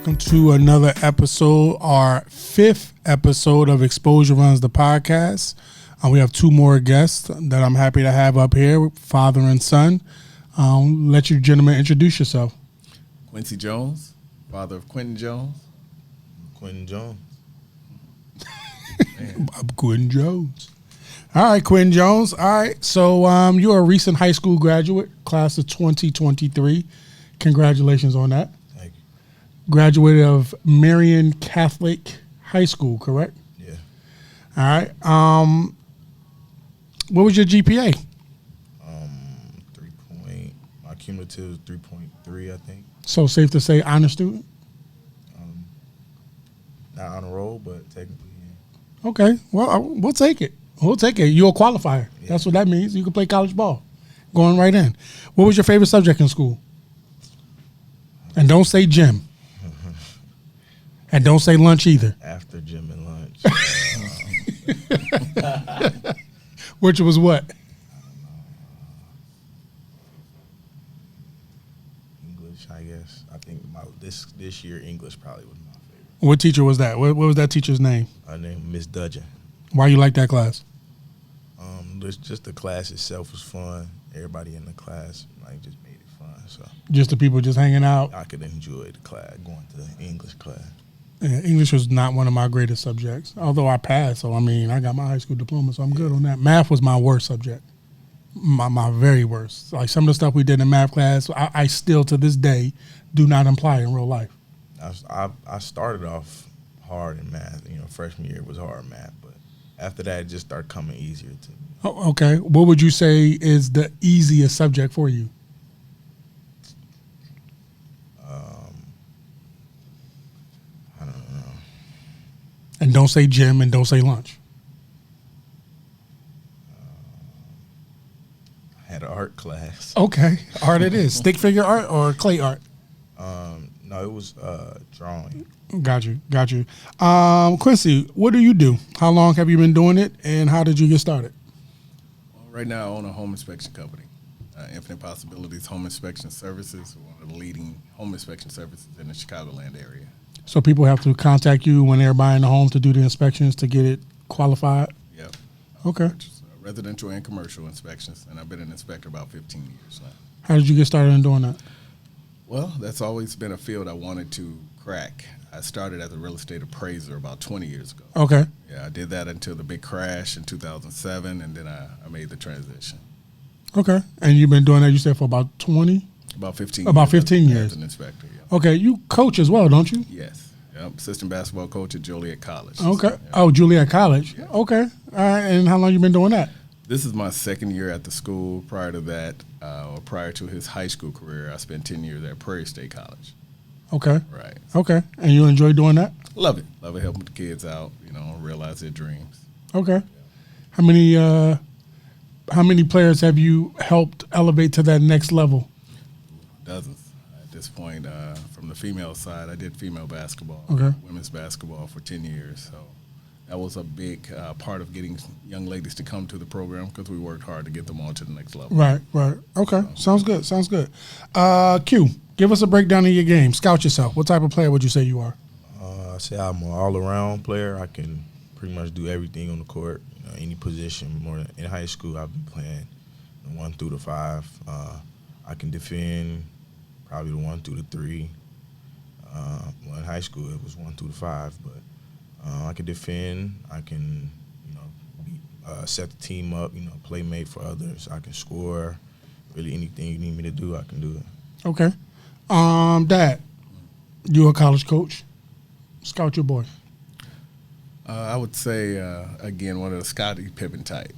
welcome to another episode, our fifth episode of Xposure Runs the podcast. We have two more guests that I'm happy to have up here, father and son. Let you gentlemen introduce yourself. Quincy Jones, father of Quentin Jones. Quentin Jones. I'm Quentin Jones. All right, Quentin Jones. All right, so you're a recent high school graduate, class of 2023. Congratulations on that. Thank you. Graduated of Marian Catholic High School, correct? Yeah. All right. What was your GPA? 3 my cumulative is 3.3, I think. So safe to say honor student? Not on a roll, but technically, yeah. Okay. Well, we'll take it. We'll take it. You're a qualifier. Yeah. That's what that means. You can play college ball. Going right in. What was your favorite subject in school? And don't say gym. And don't say lunch either. After gym and lunch. Which was what? English, I guess. I think this year English probably was my favorite. What teacher was that? What was that teacher's name? Her name Miss Dudgeon. Why you like that class? Just the class itself was fun. Everybody in the class just made it fun. So Just the people just hanging out? I could enjoy the class, going to the English class. Yeah, English was not one of my greatest subjects, although I passed. So, I got my high school diploma, so I'm good on that. Math was my worst subject, my very worst. Like some of the stuff we did in math class, I still to this day do not apply in real life. I started off hard in math. Freshman year was hard math, but after that, it just started coming easier to me. Oh, okay. What would you say is the easiest subject for you? I don't know. And don't say gym and don't say lunch. I had an art class. Okay. Art it is. Stick figure art or clay art? No, it was drawing. Got you. Quincy, what do you do? How long have you been doing it, and how did you get started? Well, right now, I own a home inspection company, Infinite Possibilities Home Inspection Services, one of the leading home inspection services in the Chicagoland area. So people have to contact you when they're buying a home to do the inspections to get it qualified? Yep. Okay. Residential and commercial inspections, and I've been an inspector about 15 years now. How did you get started in doing that? Well, that's always been a field I wanted to crack. I started as a real estate appraiser about 20 years ago. Okay. Yeah, I did that until the big crash in 2007, and then I made the transition. Okay. And you've been doing that, you said, for about 20? About 15 About years. 15 years. As an inspector, yeah. Okay. You coach as well, don't you? Yes. Yep. Assistant basketball coach at Joliet College. Okay. So, yeah. Oh, Juliet College. Yeah. Okay. All right. And how long you been doing that? This is my second year at the school. Prior to that, or prior to his high school career, I spent 10 years at Prairie State College. Okay. Right. Okay. And you enjoy doing that? Love it. Love it helping the kids out, realize their dreams. Okay. How many players have you helped elevate to that next level? Dozens. At this point, from the female side, I did female basketball, Okay. women's basketball for 10 years. So that was a big part of getting young ladies to come to the program because we worked hard to get them on to the next level. Right. Okay. Sounds good. Q, give us a breakdown of your game. Scout yourself. What type of player would you say you are? I say I'm an all-around player. I can pretty much do everything on the court, any position. More than in high school, I've been playing the 1 through the 5. I can defend probably the 1 through the 3. Well, in high school, it was 1 through the 5, but I can defend. I can, set the team up. Playmate for others. I can score. Really, anything you need me to do, I can do it. Okay. Dad, you're a college coach. Scout your boy. I would say, again, one of the Scottie Pippen type.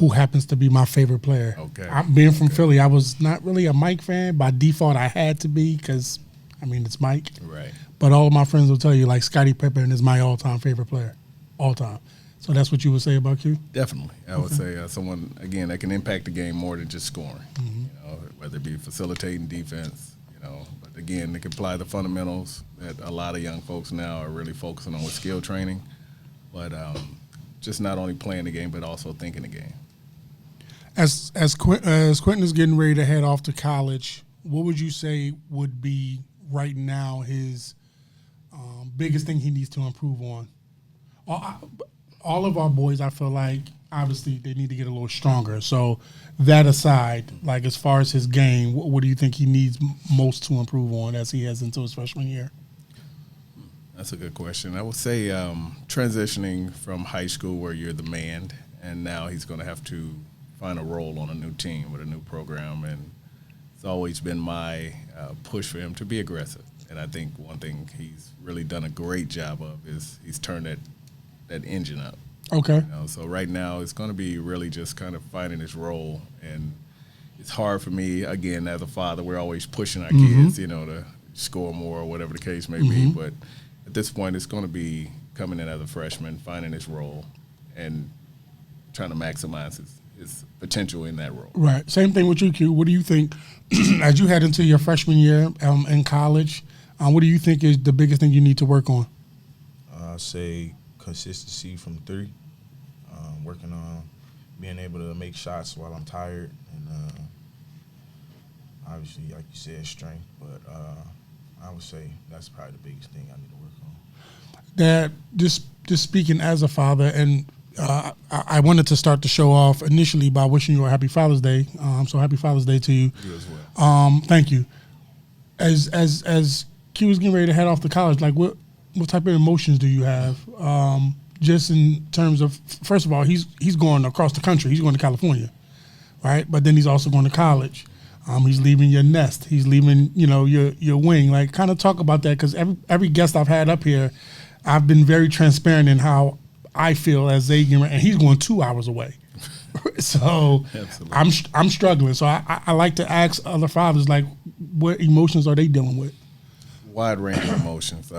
Who happens to be my favorite player. Okay. Being from Philly, I was not really a Mike fan. By default, I had to be because, it's Mike. Right. But all of my friends will tell you, Scottie Pippen is my all-time favorite player. All time. So that's what you would say about Q? Definitely. I would say someone, again, that can impact the game more than just scoring, whether it be facilitating defense, But, again, they can apply the fundamentals that a lot of young folks now are really focusing on with skill training. But just not only playing the game, but also thinking the game. As Quentin is getting ready to head off to college, what would you say would be right now his biggest thing he needs to improve on? All of our boys, I feel like, obviously they need to get a little stronger. So that aside, like as far as his game, what do you think he needs most to improve on as he heads into his freshman year? That's a good question. I would say transitioning from high school where you're the man, and now he's going to have to find a role on a new team with a new program. And it's always been my push for him to be aggressive. And I think one thing he's really done a great job of is he's turned that engine up. Okay. You know, so right now it's going to be really just kind of finding his role. And it's hard for me, again, as a father, we're always pushing our kids, you know, to score more or whatever the case may be. But at this point, it's going to be coming in as a freshman, finding his role, and trying to maximize his potential in that role. Right. Same thing with you, Q. What do you think, as you head into your freshman year in college, what do you think is the biggest thing you need to work on? I'd say consistency from three, working on being able to make shots while I'm tired, and obviously, like you said, strength. But I would say that's probably the biggest thing I need to work on. Dad, just speaking as a father, and I wanted to start the show off initially by wishing you a happy Father's Day. So happy Father's Day to you. You as well. Thank you. As Q was getting ready to head off to college, like what type of emotions do you have? Just in terms of, first of all, he's going across the country. He's going to California, right? But then he's also going to college. He's leaving your nest. He's leaving, your wing. Like, kind of talk about that, because every guest I've had up here, I've been very transparent in how I feel as Zagan, and he's going 2 hours away. So Absolutely. I'm struggling. So I like to ask other fathers, like, what emotions are they dealing with? Wide range of emotions.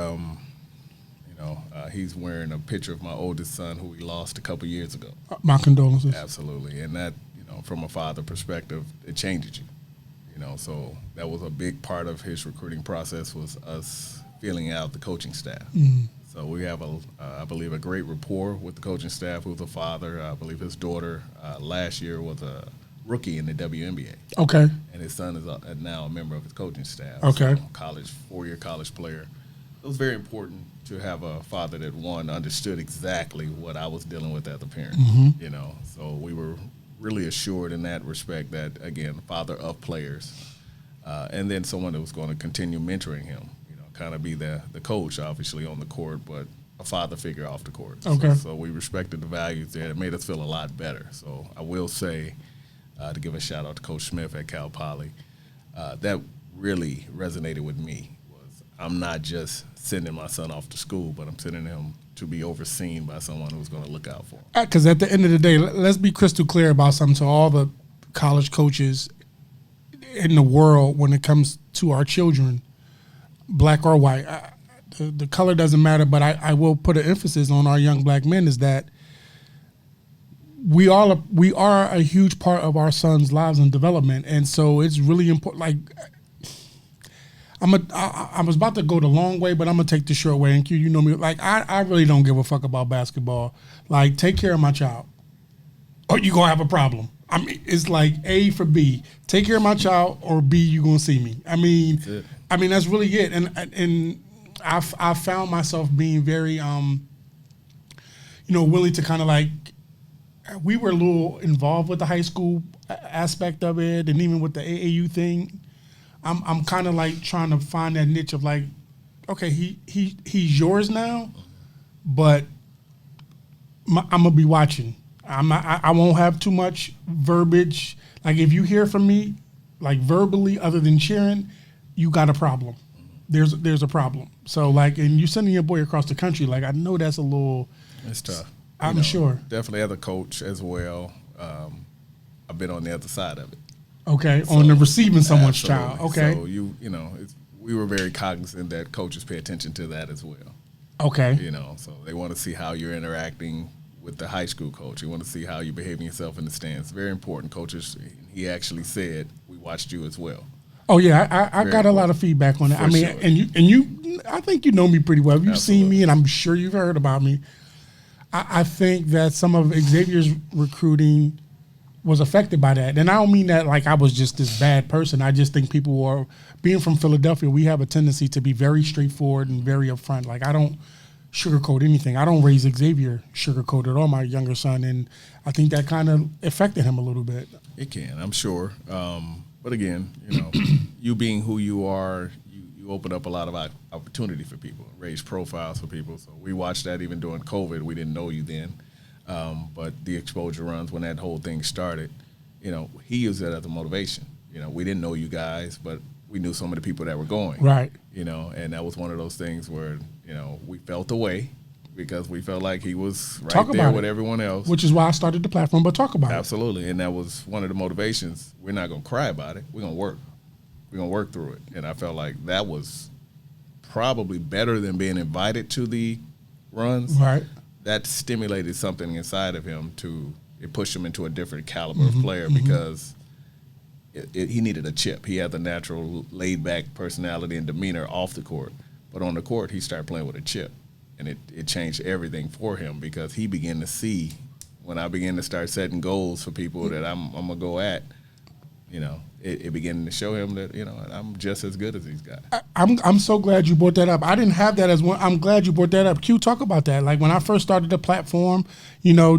He's wearing a picture of my oldest son who we lost a couple years ago. My condolences. Absolutely. And that, from a father perspective, it changes you. So that was a big part of his recruiting process, was us feeling out the coaching staff. So we have, I believe, a great rapport with the coaching staff, who's a father. I believe his daughter last year was a rookie in the WNBA. Okay. And his son is now a member of his coaching staff. Okay. So four-year college player. It was very important to have a father that, one, understood exactly what I was dealing with as a parent. So we were really assured in that respect that, again, father of players, and then someone that was going to continue mentoring him, kind of be the coach, obviously, on the court, but a father figure off the court. Okay. So we respected the values there. It made us feel a lot better. So I will say, to give a shout-out to Coach Smith at Cal Poly, that really resonated with me. I'm not just sending my son off to school, but I'm sending him to be overseen by someone who's going to look out for him. Because at the end of the day, let's be crystal clear about something to all the college coaches in the world when it comes to our children, black or white. The color doesn't matter, but I will put an emphasis on our young black men, is that we are a huge part of our sons' lives and development. And so it's really important. Like, I was about to go the long way, but I'm gonna take the short way. And Q, you know me, like I really don't give a fuck about basketball. Like, take care of my child, or you gonna have a problem. I mean, it's like A for B. Take care of my child, or B, you gonna see me. I mean, that's really it. And I found myself being very willing to kind of like. We were a little involved with the high school aspect of it, and even with the AAU thing. I'm kind of like trying to find that niche of like, okay, he's yours now, but I'm gonna be watching. I won't have too much verbiage. Like, if you hear from me, like verbally, other than cheering, you got a problem. There's a problem. So like, and you sending your boy across the country, like I know that's a little. It's tough. I'm sure. Definitely as a coach as well. I've been on the other side of it. Okay, so, on the receiving someone's child. Okay. So we were very cognizant that coaches pay attention to that as well. Okay. So they want to see how you're interacting with the high school coach. You want to see how you're behaving yourself in the stands. Very important. Coaches, he actually said, we watched you as well. Oh yeah, I got a lot of feedback on that. I mean, sure. and you, I think you know me pretty well. You've Absolutely. Seen me, and I'm sure you've heard about me. I think that some of Xavier's recruiting was affected by that. And I don't mean that like I was just this bad person. I just think people were, being from Philadelphia, we have a tendency to be very straightforward and very upfront. Like I don't sugarcoat anything. I don't raise Xavier sugarcoated or my younger son, and I think that kind of affected him a little bit. It can, I'm sure. But again, you being who you are, you open up a lot of opportunity for people, raise profiles for people. So we watched that even during COVID. We didn't know you then. But the exposure runs, when that whole thing started, he used that as a motivation. We didn't know you guys, but we knew some of the people that were going. Right. And that was one of those things where, we felt away because we felt like he was right Talk there about with it. Everyone else. Which is why I started the platform, but talk about Absolutely. And that was one of the motivations. We're not going to cry about it. We're going to work. We're going to work through it. And I felt like that was probably better than being invited to the runs. it. Right. That stimulated something inside of him it pushed him into a different caliber of player because he needed a chip. He had the natural laid-back personality and demeanor off the court. But on the court, he started playing with a chip. And it changed everything for him because he began to see, when I began to start setting goals for people that I'm going to go at, it began to show him that, I'm just as good as these guys. I'm so glad you brought that up. I didn't have that as one. I'm glad you brought that up. Q, talk about that. Like when I first started the platform,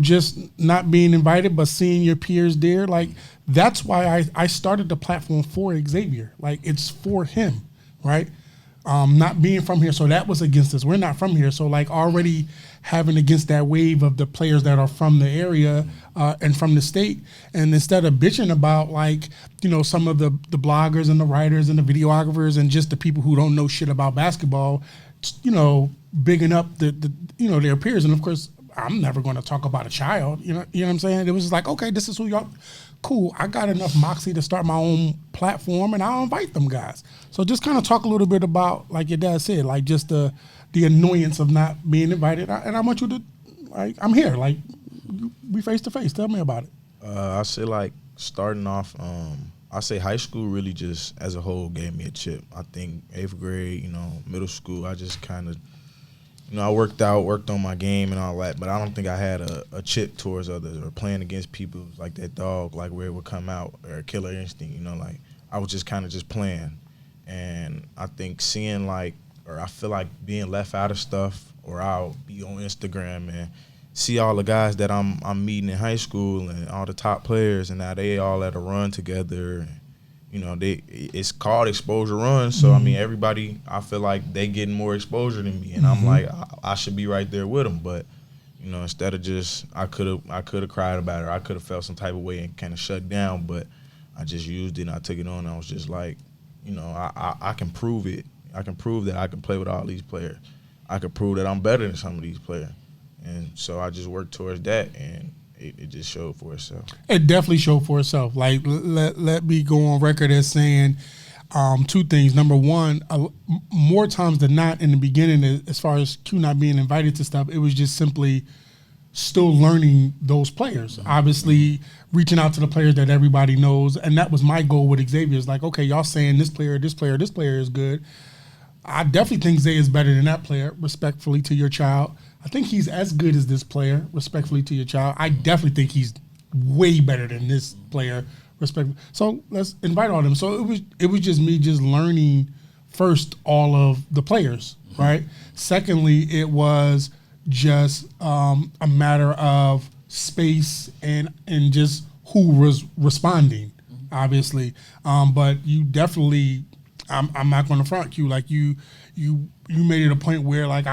just not being invited but seeing your peers there, like that's why I started the platform for Xavier. Like it's for him, right? Not being from here, so that was against us. We're not from here, so like already having against that wave of the players that are from the area and from the state, and instead of bitching about like some of the bloggers and the writers and the videographers and just the people who don't know shit about basketball, bigging up the their peers. And of course, I'm never going to talk about a child. You know what I'm saying? It was just like, okay, this is who y'all. Cool, I got enough moxie to start my own platform, and I'll invite them guys. So just kind of talk a little bit about, like your dad said, like just the annoyance of not being invited. And I want you to, like, I'm here, like, we face to face. Tell me about it. I say like starting off, I say high school really just as a whole gave me a chip. I think 8th grade, middle school, I just kind of, I worked on my game and all that, but I don't think I had a chip towards others or playing against people like that dog, like where it would come out, or a killer instinct, like I was just kind of just playing. And I think seeing I feel like being left out of stuff, or I'll be on Instagram and see all the guys that I'm meeting in high school and all the top players, and now they all at a run together. It's called Exposure Run, so I mean everybody, I feel like they getting more exposure than me, and I'm like I should be right there with them. But instead of just I could have cried about it, or I could have felt some type of way and kind of shut down, but I just used it and I took it on. And I was just like, I can prove it. I can prove that I can play with all these players. I can prove that I'm better than some of these players, and so I just worked towards that, and it just showed for itself. It definitely showed for itself. Like, let me go on record as saying two things. Number one, more times than not in the beginning, as far as Q not being invited to stuff, it was just simply still learning those players. Obviously, reaching out to the players that everybody knows, and that was my goal with Xavier. Is like, okay, y'all saying this player is good. I definitely think Zay is better than that player, respectfully to your child. I think he's as good as this player, respectfully to your child. I definitely think he's way better than this player, respectfully. So let's invite all of them. So it was just me just learning first all of the players, right? Secondly, it was just a matter of space and just who was responding, obviously. But you definitely, I'm not going to front you. Like you made it a point where like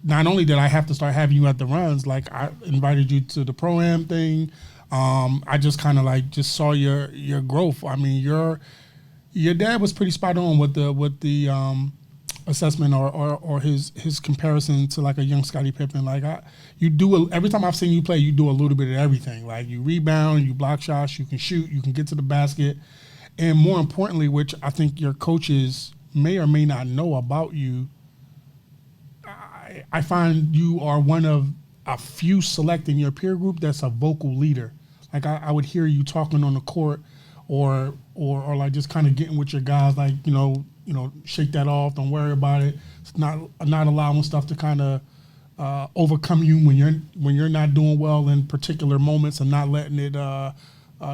not only did I have to start having you at the runs, like I invited you to the Pro-Am thing. I just kind of like just saw your growth. I mean, your dad was pretty spot on with the assessment or his comparison to like a young Scottie Pippen. Like every time I've seen you play, you do a little bit of everything. Like you rebound, you block shots, you can shoot, you can get to the basket, and more importantly, which I think your coaches may or may not know about you, I find you are one of a few select in your peer group that's a vocal leader. Like I would hear you talking on the court or like just kind of getting with your guys, like, shake that off, don't worry about it. It's not allowing stuff to kind of overcome you when you're not doing well in particular moments, and not letting it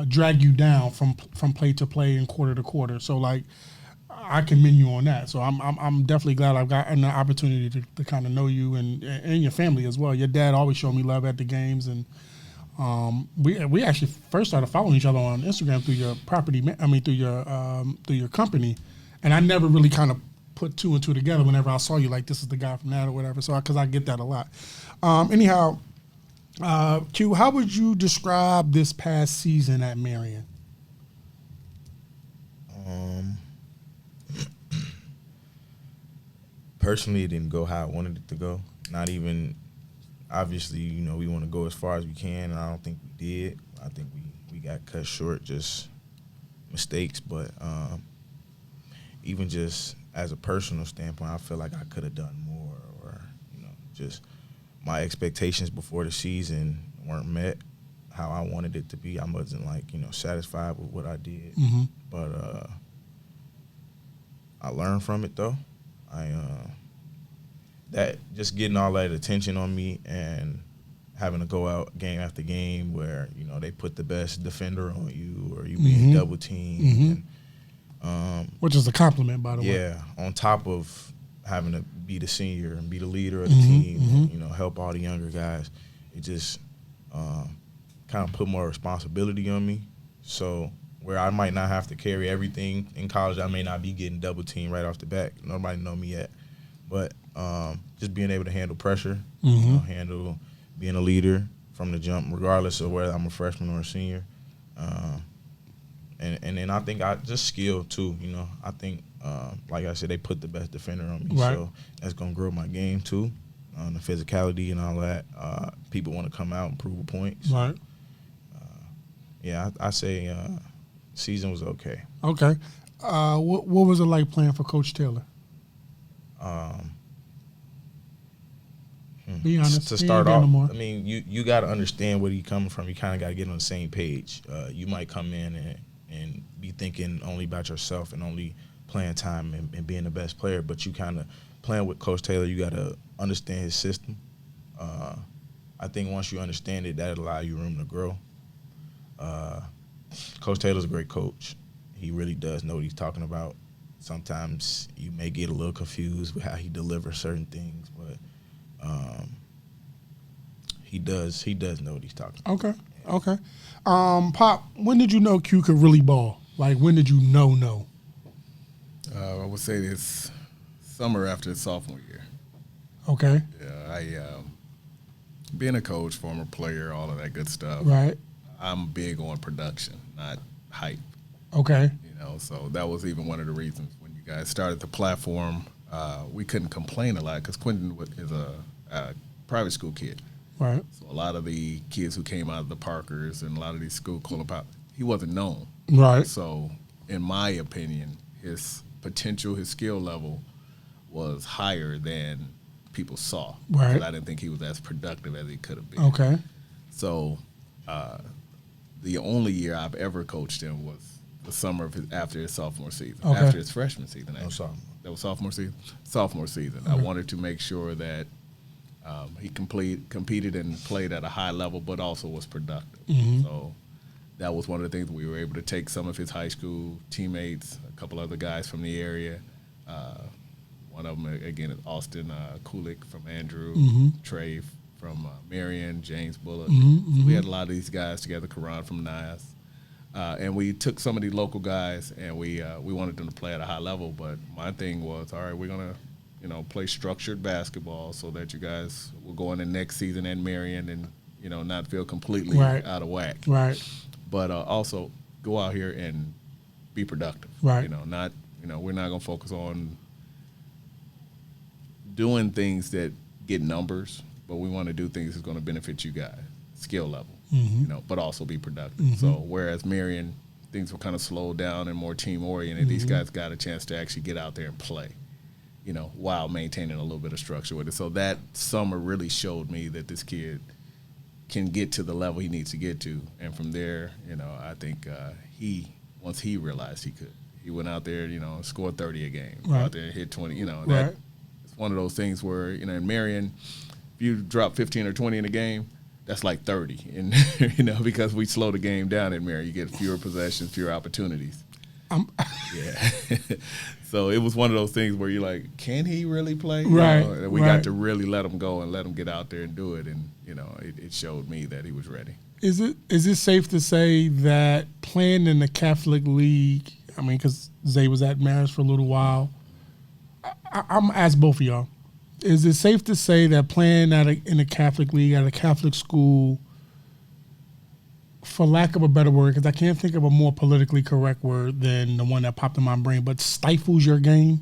drag you down from play to play and quarter to quarter. So like, I commend you on that. So I'm definitely glad I've gotten the opportunity to kind of know you and your family as well. Your dad always showed me love at the games, and we actually first started following each other on Instagram through your through your company, and I never really kind of put two and two together whenever I saw you, like, this is the guy from that or whatever. So because I get that a lot. Anyhow, Q, how would you describe this past season at Marian? Personally, it didn't go how I wanted it to go. Not even, obviously, you know, we want to go as far as we can, and I don't think we did. I think we got cut short, just mistakes. But even just as a personal standpoint, I feel like I could have done more, or, you know, just my expectations before the season weren't met how I wanted it to be. I wasn't, like, you know, satisfied with what I did. Mm-hmm. But I learned from it, though. That just getting all that attention on me and having to go out game after game where, you know, they put the best defender on you or you being double teamed. Mm-hmm. And, which is a compliment, by the way. Yeah, on top of having to be the senior and be the leader of the team and, you know, help all the younger guys, it just kind of put more responsibility on me. So where I might not have to carry everything in college, I may not be getting double teamed right off the bat. Nobody know me yet. But just being able to handle pressure, you know, handle being a leader from the jump, regardless of whether I'm a freshman or a senior. And then I think I just skill too, you know. I think, like I said, they put the best defender on me. Right. So that's going to grow my game too, the physicality and all that. People want to come out and prove a point. So, right. Yeah, I say season was okay. Okay. What was it like playing for Coach Taylor? Be honest. To start off, I mean, you got to understand where he's coming from. You kind of got to get on the same page. You might come in and be thinking only about yourself and only playing time and being the best player, but you kind of playing with Coach Taylor, you got to understand his system. I think once you understand it, that'll allow you room to grow. Coach Taylor's a great coach. He really does know what he's talking about. Sometimes you may get a little confused with how he delivers certain things, but he does know what he's talking about. Okay, okay. Pop, when did you know Q could really ball? Like, when did you know? I would say this summer after his sophomore year. Okay. Yeah, I being a coach, former player, all of that good stuff. Right. I'm big on production, not hype. Okay. You know, so that was even one of the reasons when you guys started the platform. We couldn't complain a lot because Quentin is a private school kid. Right. So a lot of the kids who came out of the Parkers and a lot of these school he wasn't known. Right. So in my opinion, his potential, his skill level was higher than people saw. Right. Because I didn't think he was as productive as he could have been. Okay. So the only year I've ever coached him was the summer after his sophomore season, after his freshman season. Actually. No, sophomore. That was sophomore season? Sophomore season. Okay. I wanted to make sure that he competed and played at a high level, but also was productive. Mm-hmm. So that was one of the things we were able to take some of his high school teammates, a couple other guys from the area. One of them, again, is Austin Kulik from Andrew, Trey from Marian, James Bullock. So we had a lot of these guys together, Karan from Nias. And we took some of these local guys, and we wanted them to play at a high level. But my thing was, all right, we're going to, play structured basketball so that you guys will go in the next season at Marian and, not feel completely out of whack. Right. But also go out here and be productive. Right. We're not going to focus on doing things that get numbers, but we want to do things that's going to benefit you guys, skill level, but also be productive. So whereas Marian, things were kind of slowed down and more team-oriented, these guys got a chance to actually get out there and play, while maintaining a little bit of structure with it. So that summer really showed me that this kid can get to the level he needs to get to. And from there, I think once he realized he could, he went out there, scored 30 a game, go out there and hit 20, It's one of those things where, in Marian, if you drop 15 or 20 in a game, that's like 30, and because we slow the game down in Marion, you get fewer possessions, fewer opportunities. Yeah. So it was one of those things where you're like, can he really play? Right. And we got to really let him go and let him get out there and do it, and it showed me that he was ready. Is it safe to say that playing in the Catholic League, I mean, because Zay was at Marist for a little while, I'm ask both of y'all, is it safe to say that playing in a Catholic League at a Catholic school, for lack of a better word, because I can't think of a more politically correct word than the one that popped in my brain, but stifles your game?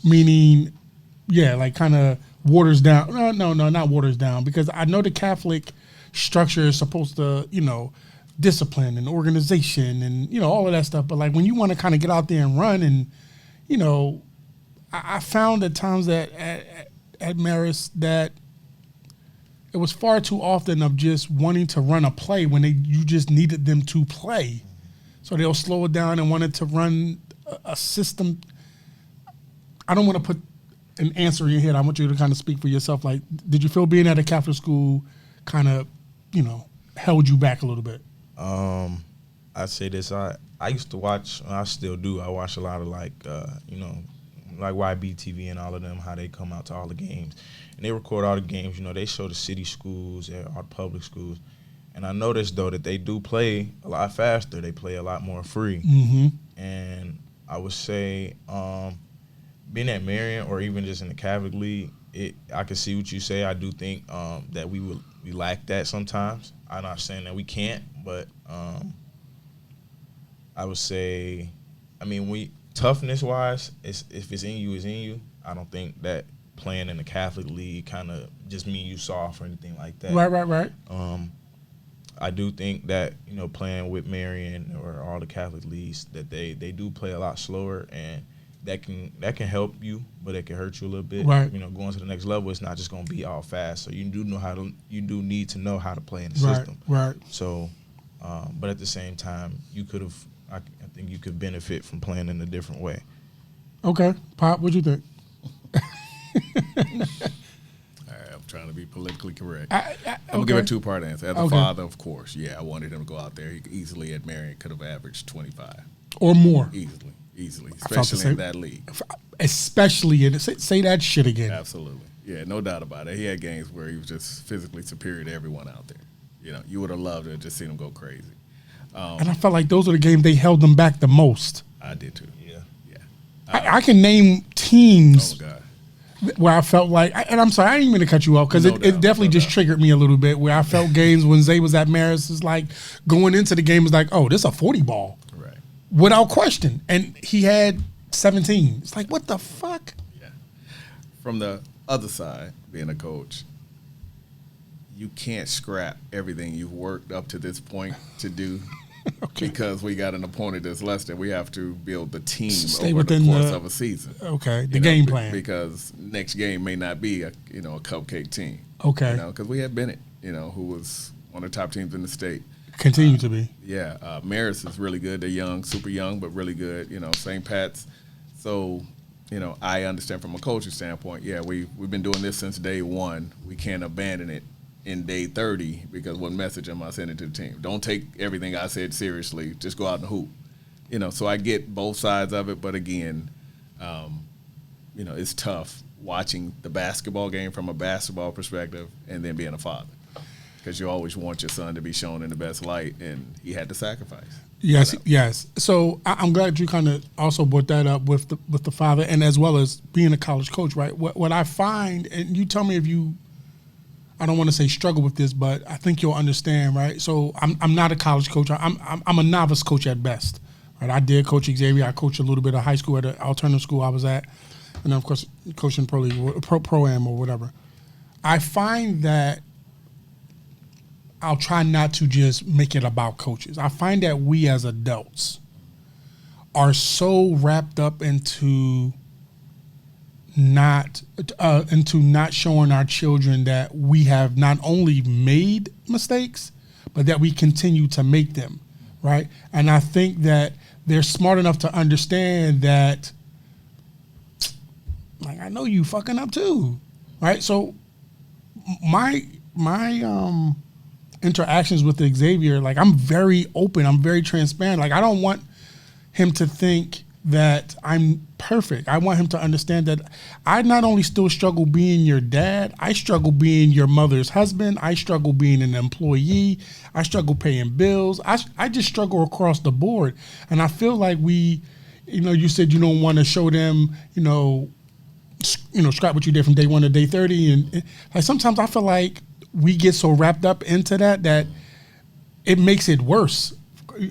Meaning, yeah, like kind of waters down. No, not waters down, because I know the Catholic structure is supposed to, discipline and organization and, all of that stuff. But like when you want to kind of get out there and run and, I found at times that at Marist that it was far too often of just wanting to run a play when you just needed them to play. So they'll slow it down and wanted to run a system. I don't want to put an answer in your head. I want you to kind of speak for yourself. Like, did you feel being at a Catholic school kind of, held you back a little bit? I'd say this. I used to watch, I still do. I watch a lot of like YBTV and all of them, how they come out to all the games. And they record all the games. They show the city schools and our public schools. And I noticed, though, that they do play a lot faster. They play a lot more free. Mm-hmm. And I would say being at Marian or even just in the Catholic League, I can see what you say. I do think that we lack that sometimes. I'm not saying that we can't, but I would say, toughness-wise, if it's in you, it's in you. I don't think that playing in the Catholic League kind of just mean you soft or anything like that. Right. I do think that, playing with Marian or all the Catholic leagues, that they do play a lot slower, and that can help you, but it can hurt you a little bit. Right. Going to the next level, it's not just going to be all fast. So you do need to know how to play in the system. Right. So, but at the same time, I think you could benefit from playing in a different way. Okay. Pop, what'd you think? I'm trying to be politically correct. I'm I'm going to give a two-part answer. As a father, of course, I wanted him to go out there. He easily at Marian could have averaged 25. Or more. Easily, especially in that league. Especially in say that shit again. Absolutely. Yeah, no doubt about it. He had games where he was just physically superior to everyone out there. You would have loved to have just seen him go crazy. And I felt like those are the games they held them back the most. I did too. Yeah. I can name teams God. where I felt like, and I'm sorry, I didn't mean to cut you off, because it definitely just triggered me a little bit, where I felt games when Zay was at Marist, is like going into the game is like, oh, this is a 40 ball. Right. Without question. And he had 17. It's like, what the fuck? Yeah. From the other side, being a coach, you can't scrap everything you've worked up to this point to do. Okay. Because we got an opponent that's less than, we have to build the team over the course of a season. Okay, the game plan. Because next game may not be a cupcake team. Okay. Because we had Bennett, who was one of the top teams in the state. Continue to be. Yeah, Marist is really good. They're young, super young, but really good. St. Pat's. So, I understand from a coaching standpoint. Yeah, we've been doing this since day one. We can't abandon it in day 30, because what message am I sending to the team? Don't take everything I said seriously. Just go out and hoop. So I get both sides of it, but again, it's tough watching the basketball game from a basketball perspective and then being a father, because you always want your son to be shown in the best light, and he had to sacrifice. Yes. So I'm glad you kind of also brought that up with the father, and as well as being a college coach, right? What I find, and you tell me if you, I don't want to say struggle with this, but I think you'll understand, right? So I'm not a college coach. I'm a novice coach at best, right? I did coach Xavier. I coached a little bit of high school at an alternative school I was at, and then of course coaching pro league, pro-am or whatever. I find that I'll try not to just make it about coaches. I find that we as adults are so wrapped up into not showing our children that we have not only made mistakes, but that we continue to make them, right? And I think that they're smart enough to understand that, like, I know you fucking up too, right? So my interactions with Xavier, like I'm very open, I'm very transparent. Like I don't want him to think that I'm perfect. I want him to understand that I not only still struggle being your dad, I struggle being your mother's husband, I struggle being an employee, I struggle paying bills. I just struggle across the board. And I feel like you said you don't want to show them, scrap what you did from day 1 to day 30. And like sometimes I feel like we get so wrapped up into that it makes it worse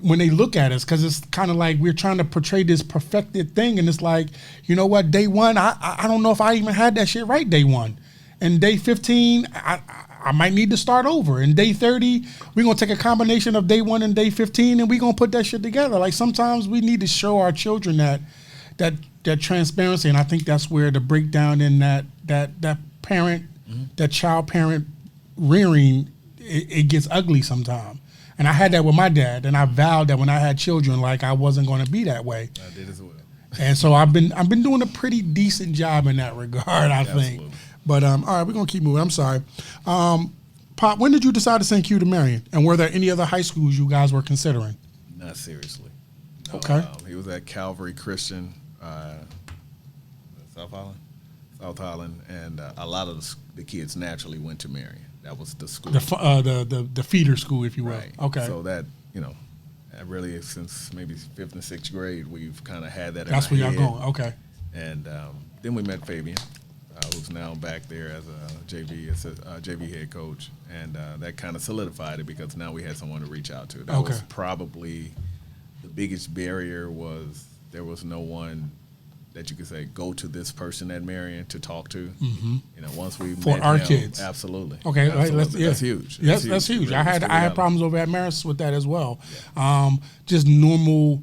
when they look at us, because it's kind of like we're trying to portray this perfected thing, and it's like, you know what, day 1, I don't know if I even had that shit right day 1. And day 15, I might need to start over. And day 30, we're going to take a combination of day 1 and day 15, and we're going to put that shit together. Like sometimes we need to show our children that transparency, and I think that's where the breakdown in that parent, that child parent rearing, it gets ugly sometimes. And I had that with my dad, and I vowed that when I had children, like I wasn't going to be that way. I did as well. And so I've been doing a pretty decent job in that regard, I think. But all right, we're gonna keep moving. I'm sorry, Pop. When did you decide to send Q to Marian? And were there any other high schools you guys were considering? Not seriously. No, Okay. He was at Calvary Christian, South Holland, and a lot of the kids naturally went to Marian. That was the school. The feeder school, if you will. Right. Okay. So that, really since maybe 5th and 6th grade, we've kind of had that. That's in where our y'all head. going. Okay. And then we met Fabian, who's now back there as a JV head coach, and that kind of solidified it because now we had someone to reach out to. That was probably the biggest barrier. Was there was no one that you could say, go to this person at Marian to talk to. Mm-hmm. Once we for met our him, kids, absolutely. Okay, absolutely. That's huge. Yes, that's huge. Really, I had problems over at Marist with that as well. Yeah. Just normal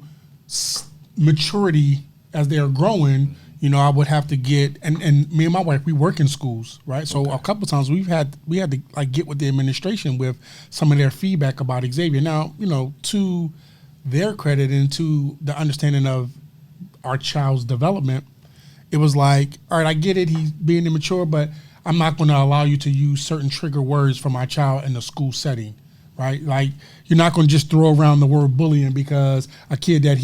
maturity as they are growing. I would have to get and me and my wife, we work in schools, right? So a couple of times we had to like get with the administration with some of their feedback about Xavier. Now, to their credit and to the understanding of our child's development, it was like, all right, I get it, he's being immature, but I'm not going to allow you to use certain trigger words for my child in the school setting, right? Like, you're not going to just throw around the word bullying because a kid that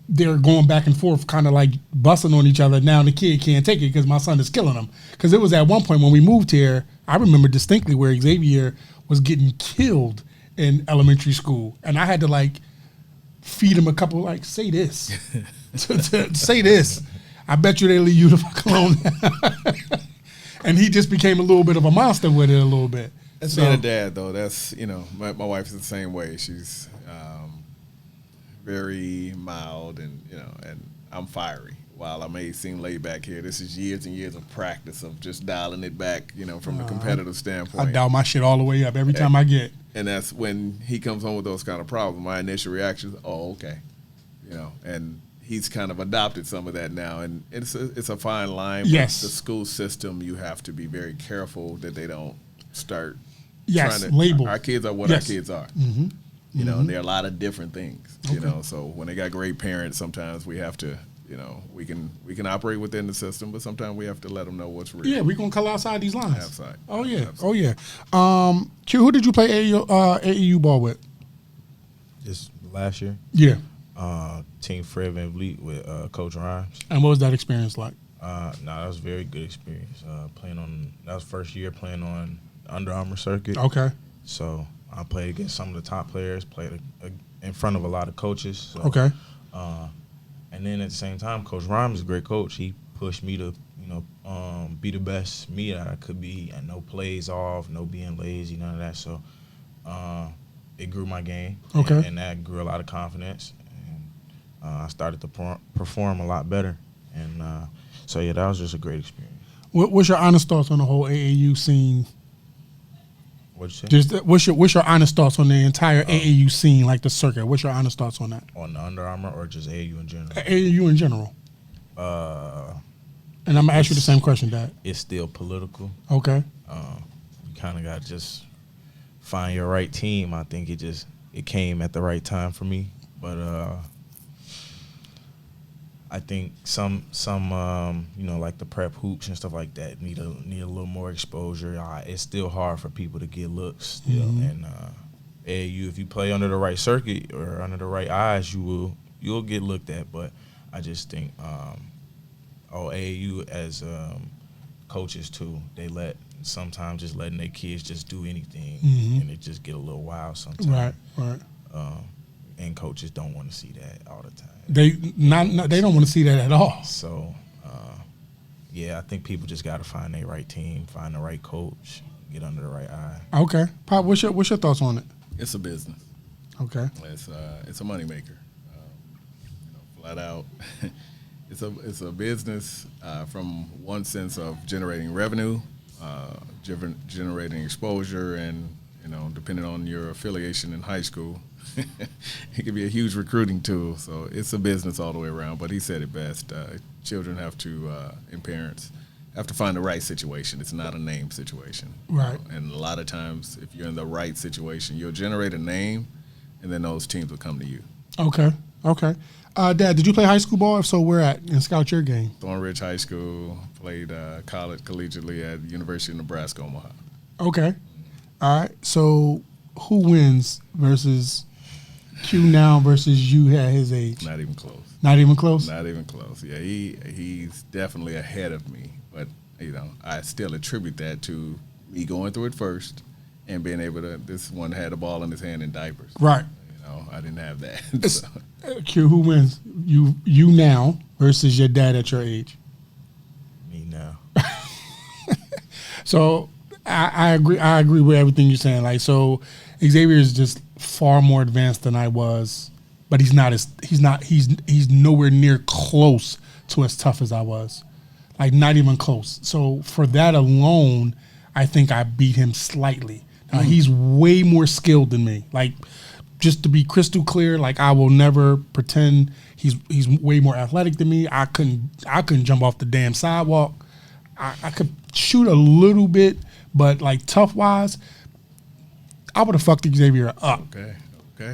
they're going back and forth kind of like busting on each other. Now the kid can't take it because my son is killing him. Because it was at one point when we moved here, I remember distinctly where Xavier was getting killed in elementary school. And I had to like feed him a couple, like, say this. Say this. I bet you they leave you the fuck alone. And he just became a little bit of a monster with it a little bit. That's being a dad, though. That's, my wife is the same way. She's very mild and I'm fiery. While I may seem laid back here, this is years and years of practice of just dialing it back, from the competitive standpoint. I dial my shit all the way up every time I get. And that's when he comes home with those kind of problems. My initial reaction is, oh, okay. And he's kind of adopted some of that now. And it's a fine line. Yes. But the school system, you have to be very careful that they don't start trying to label. Our kids are what our kids are. Mm-hmm. And there are a lot of different things, So when they got great parents, sometimes we have to, we can operate within the system, but sometimes we have to let them know what's real. Yeah, we're going to color outside these lines. Outside. Oh, yeah. Absolutely. Oh, yeah. Q, who did you play AAU ball with? Just last year? Yeah. Team Fred Van Vliet with Coach Rhymes. And what was that experience like? That was a very good experience. That was first year playing on the Under Armour circuit. Okay. So I played against some of the top players, played in front of a lot of coaches. So, okay. And then at the same time, Coach Rhymes is a great coach. He pushed me to, be the best me that I could be, and no plays off, no being lazy, none of that. So it grew my game. Okay. And that grew a lot of confidence. And I started to perform a lot better. And so, yeah, that was just a great experience. What's your honest thoughts on the whole AAU scene? What'd you say? Just what's your honest thoughts on the entire AAU scene, like the circuit? What's your honest thoughts on that? On the Under Armour or just AAU in general? AAU in general. And I'm going to ask you the same question, Dad. It's still political. Okay. You kind of got to just find your right team. I think it came at the right time for me. But I think some like the prep hoops and stuff like that need a little more exposure. It's still hard for people to get looks still, and AAU, if you play under the right circuit or under the right eyes, you'll get looked at. But I just think AAU as coaches too, they sometimes just letting their kids just do anything, and it just get a little wild sometimes. Right. And coaches don't want to see that all the time. They don't want to see that at all. So, I think people just got to find their right team, find the right coach, get under the right eye. Okay, Pop, what's your thoughts on it? It's a business. Okay, It's a moneymaker. Flat out, it's a business from one sense of generating revenue, generating exposure, and depending on your affiliation in high school, it can be a huge recruiting tool. So it's a business all the way around. But he said it best: children have to, and parents have to find the right situation. It's not a name situation, right? And a lot of times, if you're in the right situation, you'll generate a name, and then those teams will come to you. Okay. Dad, did you play high school ball? If so, where at? And scout your game. Thornridge High School, played college collegiately at University of Nebraska, Omaha. Okay. All right. So who wins versus Q now versus you at his age? Not even close. Not even close? Not even close. Yeah, he's definitely ahead of me. But, I still attribute that to me going through it first and being able to – this one had the ball in his hand in diapers. Right. I didn't have that. So. Q, who wins? You now versus your dad at your age? Me now. So I agree. I agree with everything you're saying. Like, so Xavier is just far more advanced than I was, but he's nowhere near close to as tough as I was. Like, not even close. So for that alone, I think I beat him slightly. Now, he's way more skilled than me. Like, just to be crystal clear, like, I will never pretend he's way more athletic than me. I couldn't jump off the damn sidewalk. I could shoot a little bit, but like tough wise, I would have fucked Xavier up. Okay.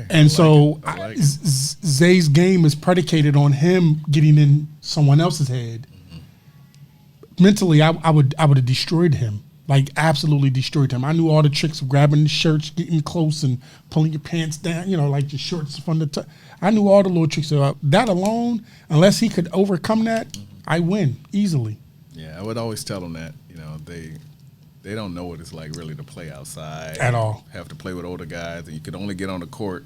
And Zay's game is predicated on him getting in someone else's head. Mentally, I would have destroyed him. Like, absolutely destroyed him. I knew all the tricks of grabbing the shirts, getting close, and pulling your pants down, like your shorts from the top. I knew all the little tricks. That alone, unless he could overcome that, I win easily. Yeah, I would always tell them that, they don't know what it's like really to play outside. At all. Have to play with older guys, and you could only get on the court.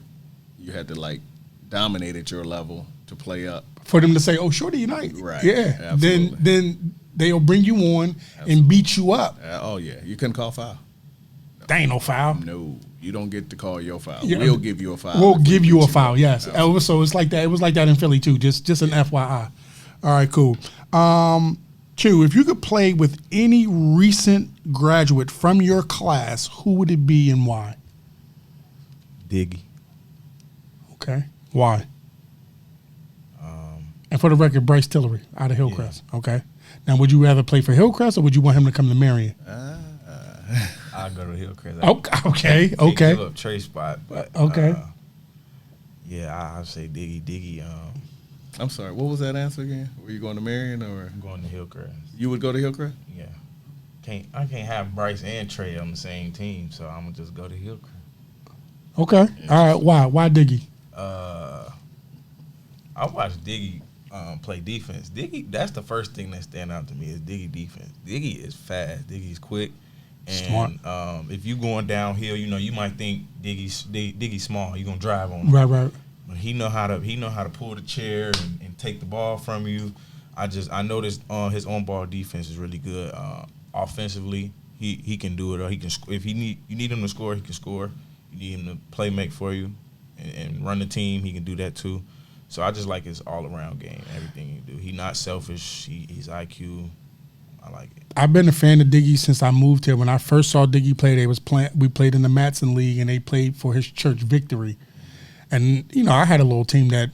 You had to, dominate at your level to play up. For them to say, oh, Shorty, you're nice. Right. Yeah. Absolutely. Then they'll bring you on and beat you up. Oh, yeah. You couldn't call foul. There ain't no foul. No. You don't get to call your foul. Yeah. We'll give you a foul. We'll give you a foul, yes. Absolutely. So it's like that. It was like that in Philly, too. Just an FYI. All right, cool. Q, if you could play with any recent graduate from your class, who would it be and why? Diggy. Okay. Why? And for the record, Bryce Tillery out of Hillcrest. Yeah. Okay. Now, would you rather play for Hillcrest or would you want him to come to Marian? I'll go to Hillcrest. Okay. Give up Trey spot, but okay. I'll say Diggy. I'm sorry. What was that answer again? Were you going to Marian or? I'm going to Hillcrest. You would go to Hillcrest? Yeah. I can't have Bryce and Trey on the same team, so I'm gonna just go to Hillcrest. Okay. All right. Why? Why Diggy? I watched Diggy play defense. Diggy, that's the first thing that stand out to me is Diggy defense. Diggy is fast. Diggy's quick. And smart. If you going downhill, you might think Diggy's small. You're gonna drive on him. Right. But he know how to pull the chair and take the ball from you. I noticed his on ball defense is really good. Offensively, he can do it. Or he can if you need him to score, he can score. You need him to play make for you and run the team. He can do that too. So I just like his all around game. Everything he do. He's not selfish. He's IQ. I like it. I've been a fan of Diggy since I moved here. When I first saw Diggy play, we played in the Matson League, and they played for his church Victory. And, I had a little team that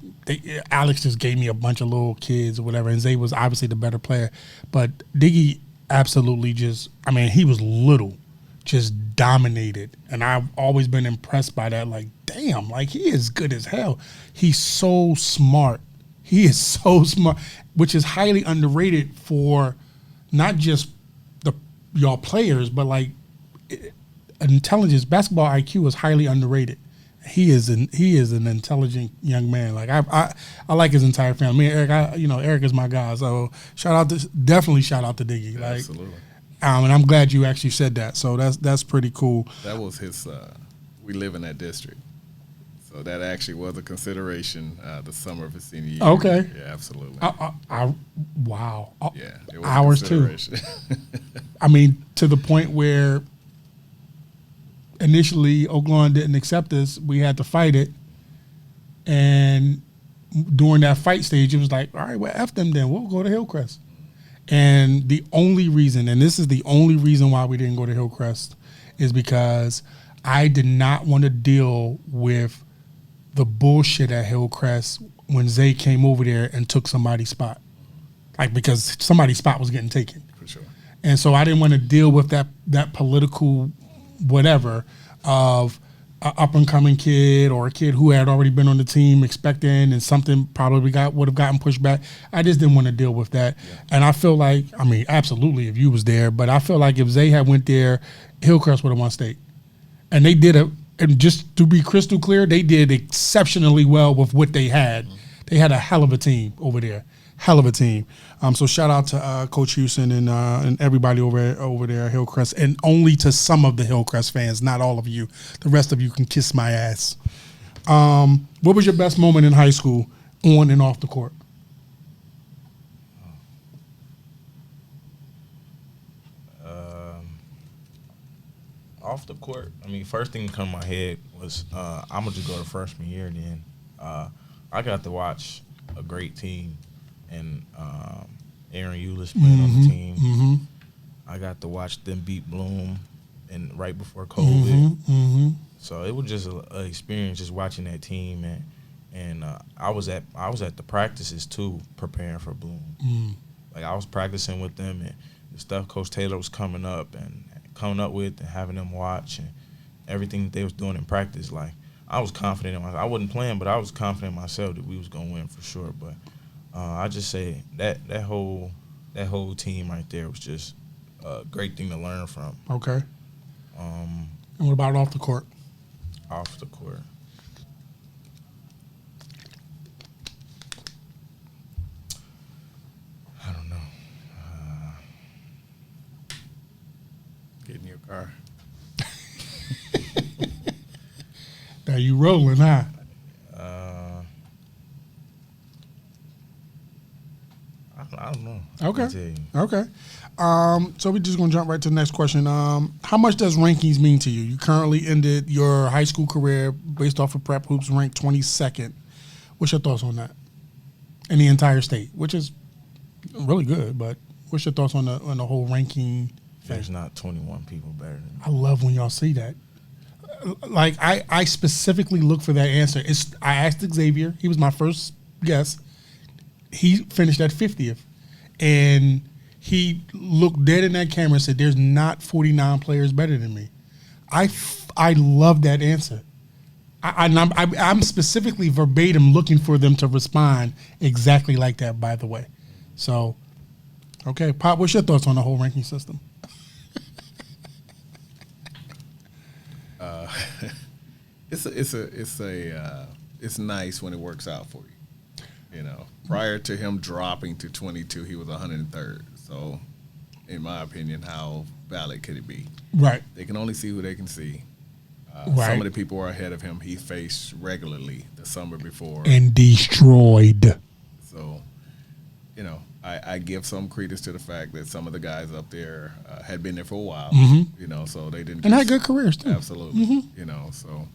Alex just gave me a bunch of little kids or whatever, and Zay was obviously the better player. But Diggy absolutely he was little, just dominated. And I've always been impressed by that. Like, damn, he is good as hell. He's so smart. He is so smart, which is highly underrated for not just y'all players, but like intelligence. Basketball IQ is highly underrated. He is an intelligent young man. Like I like his entire family. Me and Eric, Eric is my guy. So definitely shout out to Diggy. Like, absolutely. And I'm glad you actually said that. So that's pretty cool. That was his. We live in that district, so that actually was a consideration the summer of his senior year. Okay. Yeah, absolutely. Wow. Yeah, it was ours a too. consideration. I mean, to the point where initially Oakland didn't accept us. We had to fight it. And during that fight stage, it was like, all right, well, F them then. We'll go to Hillcrest. And the only reason, and this is the only reason why we didn't go to Hillcrest, is because I did not want to deal with the bullshit at Hillcrest when Zay came over there and took somebody's spot. Like, because somebody's spot was getting taken. For sure. And so I didn't want to deal with that political whatever of an up-and-coming kid or a kid who had already been on the team expecting and something probably would have gotten pushed back. I just didn't want to deal with that. Yeah. And I feel like, I mean, absolutely if you was there, but I feel like if Zay had went there, Hillcrest would have won state. And they did and just to be crystal clear, they did exceptionally well with what they had. Mm-hmm. They had a hell of a team over there. Hell of a team. So shout out to Coach Houston and everybody over there at Hillcrest, and only to some of the Hillcrest fans, not all of you. The rest of you can kiss my ass. What was your best moment in high school, on and off the court? Off the court, I mean, first thing that come to my head was I'm gonna just go to freshman year. Then I got to watch a great team. And Aaron Eulis playing on the team. Mm-hmm. I got to watch them beat Bloom and right before COVID. Mm-hmm. So it was just an experience just watching that team, and I was at the practices too, preparing for Bloom. Mm. Like I was practicing with them, and the stuff Coach Taylor was coming up with and having them watch and everything that they was doing in practice. Like I was confident in myself. I wasn't playing, but I was confident in myself that we was gonna win for sure. But I just say that whole team right there was just a great thing to learn from. Okay. And what about off the court? Off the court. I don't know. Get in your car. Now you rolling, huh? I don't know. Okay. So we're just going to jump right to the next question. How much does rankings mean to you? You currently ended your high school career based off of Prep Hoops ranked 22nd. What's your thoughts on that? In the entire state, which is really good, but what's your thoughts on the whole ranking? There's not 21 people better than me. I love when y'all see that. Like, I specifically look for that answer. I asked Xavier. He was my first guess. He finished at 50th. And he looked dead in that camera and said, there's not 49 players better than me. I love that answer. I'm specifically verbatim looking for them to respond exactly like that, by the way. So, okay. Pop, what's your thoughts on the whole ranking system? It's nice when it works out for you. You know, prior to him dropping to 22, he was 103rd. So, in my opinion, how valid could it be? Right. They can only see who they can see. Right. Some of the people are ahead of him. He faced regularly the summer before. And destroyed. So, you know, I give some credence to the fact that some of the guys up there had been there for a while. Mm-hmm. You know, so they didn't. And had good careers, too. Absolutely. Mm-hmm. You know, so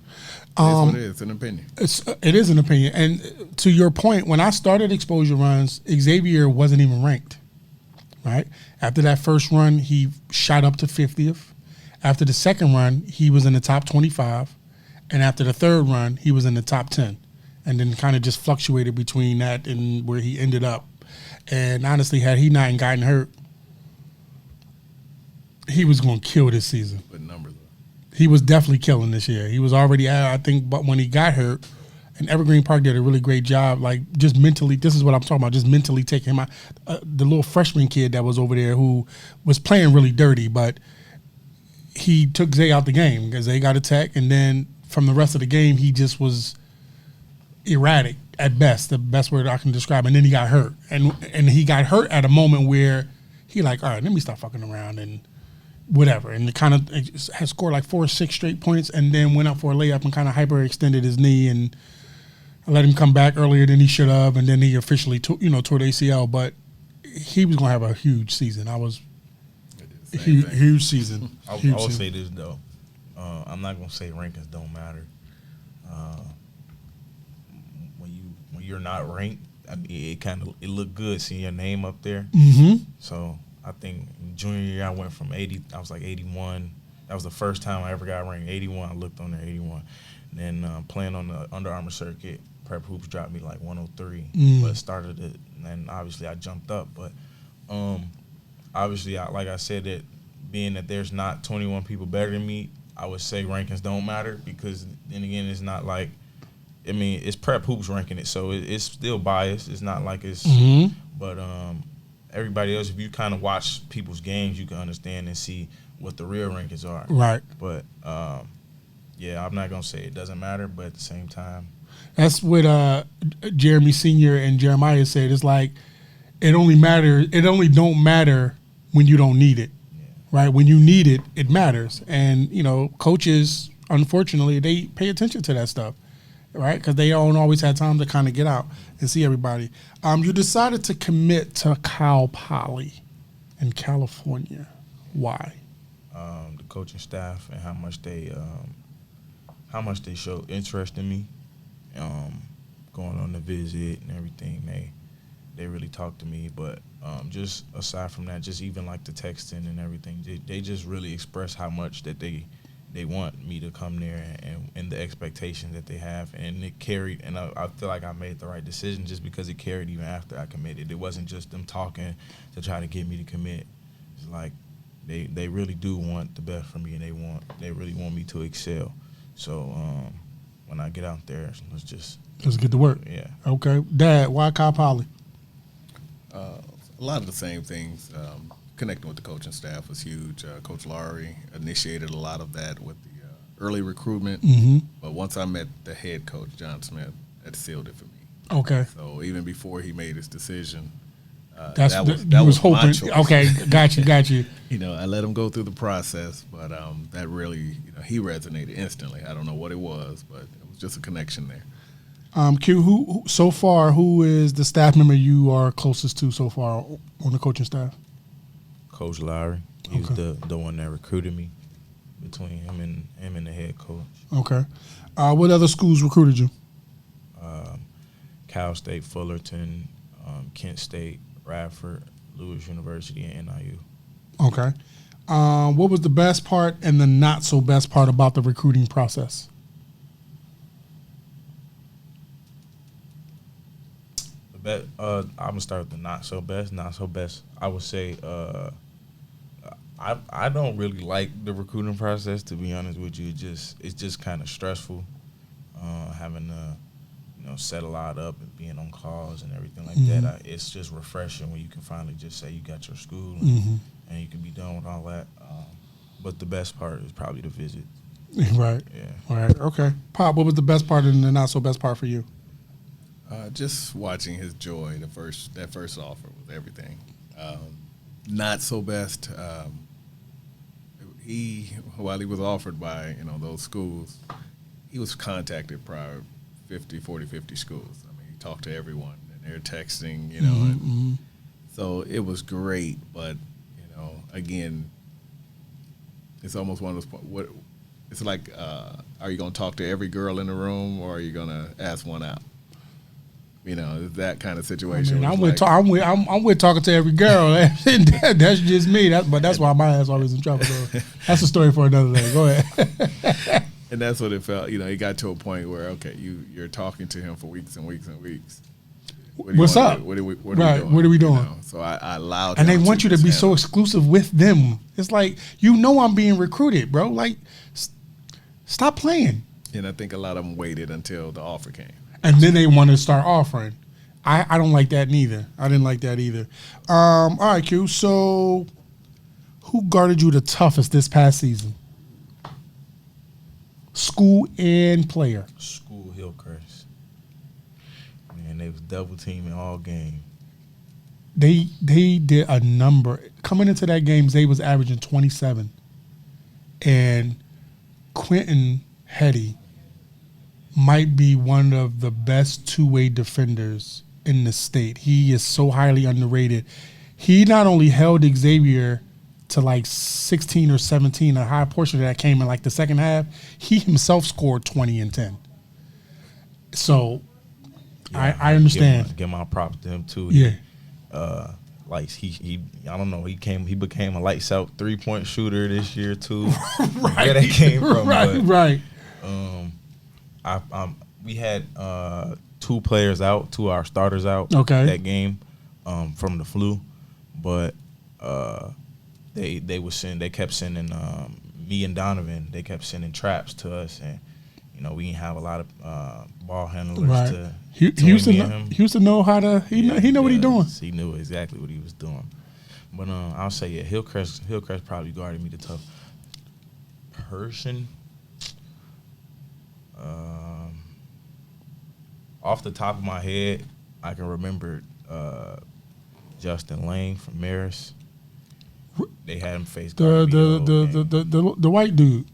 it's what it is. It's an opinion. It is an opinion. And to your point, when I started Xposure runs, Xavier wasn't even ranked, right? After that first run, he shot up to 50th. After the second run, he was in the top 25. And after the third run, he was in the top 10. And then kind of just fluctuated between that and where he ended up. And honestly, had he not gotten hurt, he was going to kill this season. What numbers? He was definitely killing this year. He was already out, I think, but when he got hurt, And Evergreen Park did a really great job, like just mentally. This is what I'm talking about, just mentally taking him out. The little freshman kid that was over there who was playing really dirty, but he took Zay out the game because Zay got a tech, and then from the rest of the game, he just was erratic at best, the best word I can describe. And then he got hurt, and he got hurt at a moment where he like, all right, let me stop fucking around and whatever. And it kind of had scored like 4 or 6 straight points, and then went up for a layup and kind of hyperextended his knee, and I let him come back earlier than he should have, and then he officially tore the ACL. But he was gonna have a huge season. Huge season. I will say this though, I'm not gonna say rankings don't matter. When you're not ranked, I mean, it looked good seeing your name up there. Mm-hmm. So I think junior year I went from 80. I was like 81. That was the first time I ever got ranked 81. I looked on there 81. And then playing on the Under Armour circuit, prep hoops dropped me like 103. But started it, and then obviously I jumped up. But obviously, like I said, that being that there's not 21 people better than me, I would say rankings don't matter, because then again, it's not like, I mean, it's prep hoops ranking it, so it's still biased. It's not like it's, but everybody else, if you kind of watch people's games, you can understand and see what the real rankings are. Right. But yeah, I'm not gonna say it doesn't matter, but at the same time, that's what Jeremy Senior and Jeremiah said. It's like it only don't matter when you don't need it, right? When you need it, it matters. And coaches, unfortunately, they pay attention to that stuff, right? Because they don't always have time to kind of get out and see everybody. You decided to commit to Cal Poly in California. Why? The coaching staff and how much they show interest in me. Going on the visit and everything, they really talked to me. But just aside from that, just even like the texting and everything, they just really express how much that they want me to come there, and the expectations that they have. And it carried, and I feel like I made the right decision just because it carried even after I committed. It wasn't just them talking to try to get me to commit. It's like they really do want the best for me, and they really want me to excel. So when I get out there, let's get to work. Yeah. Okay. Dad, why Cal Poly? A lot of the same things. Connecting with the coaching staff was huge. Coach Laurie initiated a lot of that with the early recruitment. Mm-hmm. But once I met the head coach, John Smith, that sealed it for me. Okay. So even before he made his decision, that was hoping. my choice. Okay, got you. I let him go through the process, but that really, he resonated instantly. I don't know what it was, but it was just a connection there. Q, who is the staff member you are closest to so far on the coaching staff? Coach Lowry. He was the one that recruited me, between him and the head coach. Okay. What other schools recruited you? Cal State, Fullerton, Kent State, Radford, Lewis University, and NIU. Okay. What was the best part and the not so best part about the recruiting process? I'm gonna start with the not so best. Not so best, I would say. I don't really like the recruiting process, to be honest with you. It's just kind of stressful, having to set a lot up and being on calls and everything like that. It's just refreshing when you can finally just say you got your school and you can be done with all that. But the best part is probably the visit. Right. Yeah. All right. Okay. Pop, what was the best part and the not so best part for you? Just watching his joy. That first offer was everything. Not so best. While he was offered by those schools, he was contacted prior 50 schools. I mean, he talked to everyone, and they're texting, and so it was great. But again, it's almost one of those. It's like, are you going to talk to every girl in the room, or are you going to ask one out? That kind of situation. I'm with talking to every girl. That's just me. That's why my ass always in trouble. So that's a story for another day. Go ahead. And that's what it felt. It got to a point where, okay, you're talking to him for weeks and weeks and weeks. What's up? What are we doing? What are we doing? So I allowed and him they want you to be so exclusive with them. It's like, I'm being recruited, bro. Like, stop playing. And I think a lot of them waited until the offer came. and then they want to start offering. I don't like that neither. I didn't like that either. All right, Q. So, who guarded you the toughest this past season? School and player. School Hillcrest. Man, they was double teaming all game. They did a number. Coming into that game, Zay was averaging 27. And Quentin Hetty might be one of the best two-way defenders in the state. He is so highly underrated. He not only held Xavier to like 16 or 17, a high portion of that came in like the second half. He himself scored 20 and 10. So Yeah, I understand. Give my props to him too. Yeah. Like he I don't know, he became a lights out 3-point shooter this year too. Right. Where that came from. Right. We had 2 players out, 2 of our starters out that game from the flu, but they kept sending me and Donovan. They kept sending traps to us, and we didn't have a lot of ball handlers to. Houston know how to. He know what he's doing. He knew exactly what he was doing. But I'll say Hillcrest probably guarded me the tough person. Off the top of my head, I can remember Justin Lang from Marist. They had him face the white dude,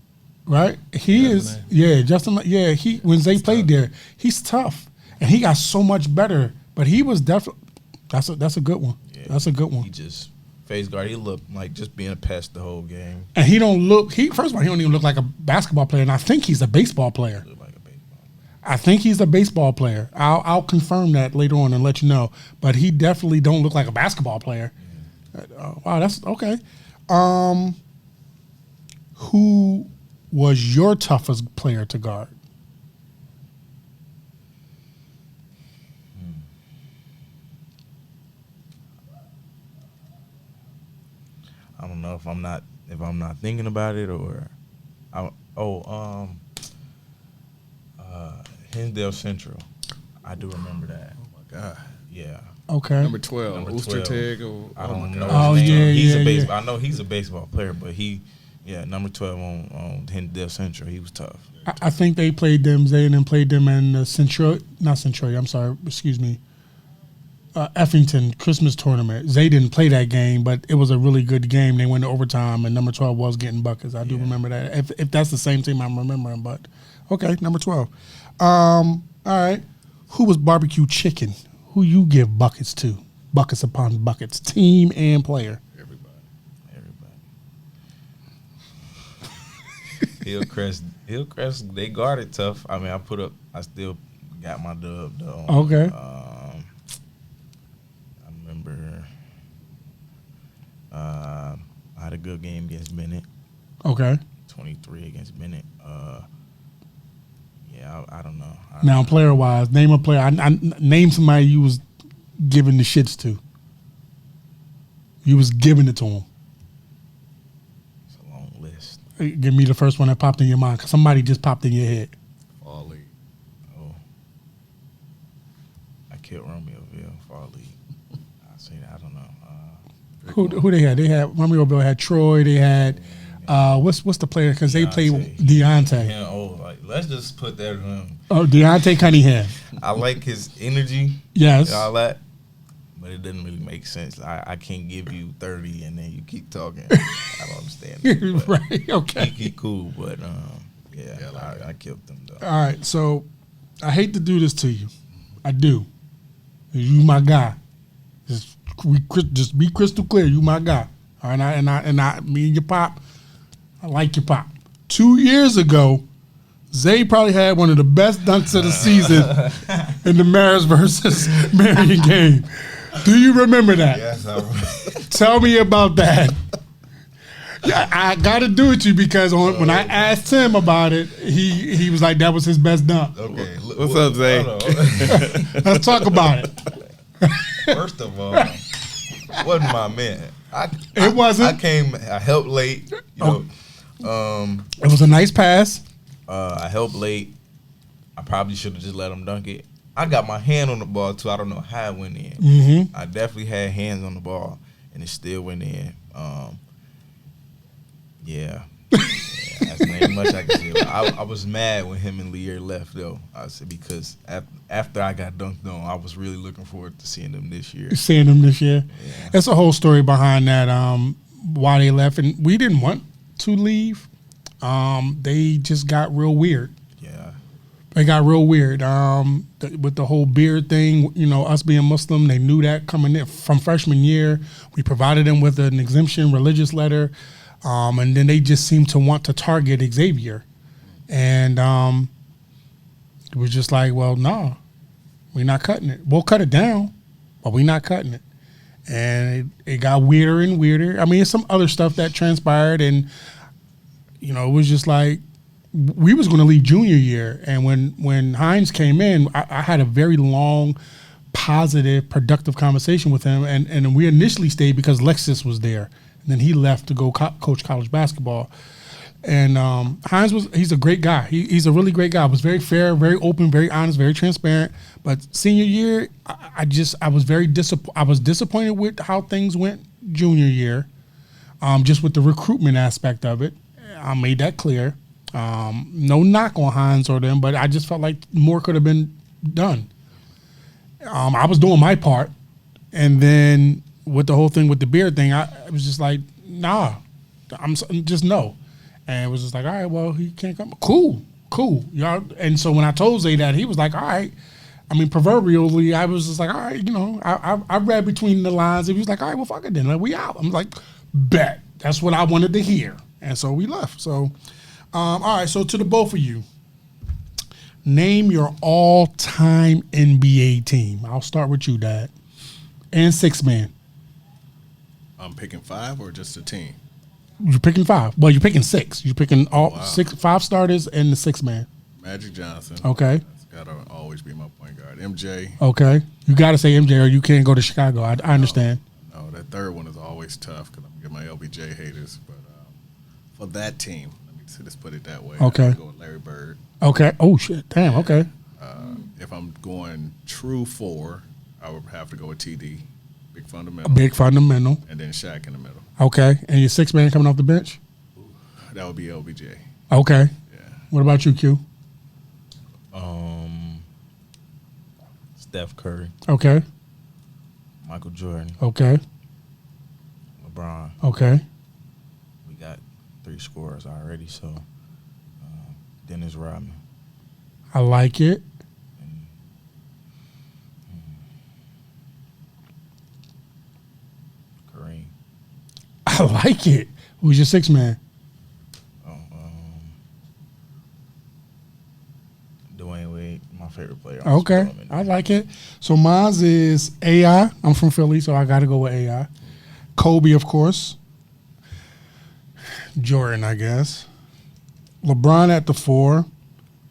right? He is Justin. Yeah, when Zay played there, he's tough, and he got so much better. But he was definitely that's a good one. Yeah, that's a good one. He just face guard. He looked like just being a pest the whole game. And he don't look. First of all, he don't even look like a basketball player, and I think he's a baseball player. I think he's a baseball player. I'll confirm that later on and let you know. But he definitely don't look like a basketball player. Wow, that's okay. Who was your toughest player to guard? I don't know if I'm not thinking about it or Hinsdale Central. I do remember that. Oh my God. Yeah. Okay. Number 12. Oostertag. I don't know. Oh yeah. I know he's a baseball player, but number 12 on Hinsdale Central. He was tough. I think they played them. Zay and then played them in the Effington Christmas tournament. Zay didn't play that game, but it was a really good game. They went to overtime, and number 12 was getting buckets. I do remember that. If that's the same team I'm remembering, but okay, number 12. All right. Who was barbecue chicken? Who you give buckets to? Buckets upon buckets, team and player. Everybody. Hillcrest, they guarded tough. I mean, I still got my dub though. Okay. I remember I had a good game against Bennett. Okay. 23 against Bennett. I don't know. Now, player-wise, name a player. I name somebody you was giving the shits to. You was giving it to him. It's a long list. Give me the first one that popped in your mind, because somebody just popped in your head. Fall League. Oh. I killed Romeoville, Fall League. I say that. I don't know. Who they had? They had Romeoville had Troy. They had what's the player? Because they played Deontay. Yeah, let's just put that on him. Oh, Deontay Cunningham. I like his energy. Yes. All that. But it doesn't really make sense. I can't give you 30 and then you keep talking. I don't understand it. Right, okay. He cool, but I killed them though. All right, so I hate to do this to you. I do. You my guy. Just be crystal clear. You my guy. All right, and I me and your pop, I like your pop. 2 years ago, Zay probably had one of the best dunks of the season in the Marist versus Marian game. Do you remember that? Yes, I remember. Tell me about that. I got to do it to you because when I asked him about it, he was like, that was his best dunk. Okay. What's up, Zay? Let's talk about it. First of all, wasn't my man. It wasn't. I helped late. It was a nice pass. I helped late. I probably should have just let him dunk it. I got my hand on the ball too. I don't know how it went in. Mm-hmm. I definitely had hands on the ball, and it still went in. Yeah. That's not much I can say. I was mad when him and Lear left, though. I said because after I got dunked on, I was really looking forward to seeing them this year. Seeing them this year. Yeah. That's a whole story behind that. Why they left, and we didn't want to leave. They just got real weird. Yeah. They got real weird with the whole beard thing. You know, us being Muslim, they knew that coming in from freshman year. We provided them with an exemption religious letter, and then they just seemed to want to target Xavier, and it was just like, well, no, we're not cutting it. We'll cut it down, but we're not cutting it. And it got weirder and weirder. I mean, it's some other stuff that transpired, and you know, it was just like we was going to leave junior year. And when Hines came in, I had a very long, positive, productive conversation with him. And we initially stayed because Lexus was there. And then he left to go coach college basketball. And Hines he's a great guy. He's a really great guy. Was very fair, very open, very honest, very transparent. But senior year, I was very disappointed with how things went junior year, just with the recruitment aspect of it. I made that clear. No knock on Hines or them, but I just felt like more could have been done. I was doing my part, and then with the whole thing with the beard thing, I was just like, nah, I'm just no. And it was just like, all right, well, he can't come. Cool. Y'all. And so when I told Zay that, he was like, all right. I mean, proverbially, I was just like, all right, you know, I read between the lines. He was like, all right, well, fuck it then. Like, we out. I'm like, bet. That's what I wanted to hear. And so we left. So, all right, so to the both of you, name your all-time NBA team. I'll start with you, Dad. And six man. I'm picking 5 or just a team? You're picking 5. Well, you're picking 6. You're picking all 5 starters and the 6 man. Magic Johnson. Okay. That's got to always be my point guard. MJ. Okay. You got to say MJ or you can't go to Chicago. I understand. No, that third one is always tough because I'm going to get my LBJ haters. But for that team, let me just put it that way. Okay. I'm going with Larry Bird. Okay. Oh, shit. Damn. Okay. If I'm going true 4, I would have to go with TD. Big fundamental. Big fundamental. And then Shaq in the middle. Okay. And your 6 man coming off the bench? That would be LBJ. Okay. Yeah. What about you, Q? Steph Curry, Okay. Michael Jordan, Okay. LeBron. Okay. We got 3 scorers already, so Dennis Rodman. I like it. Kareem. I like it. Who's your 6 man? Dwayne Wade, my favorite player. Okay. I like it. So mine is AI. I'm from Philly, so I got to go with AI. Kobe, of course. Jordan, I guess. LeBron at the 4.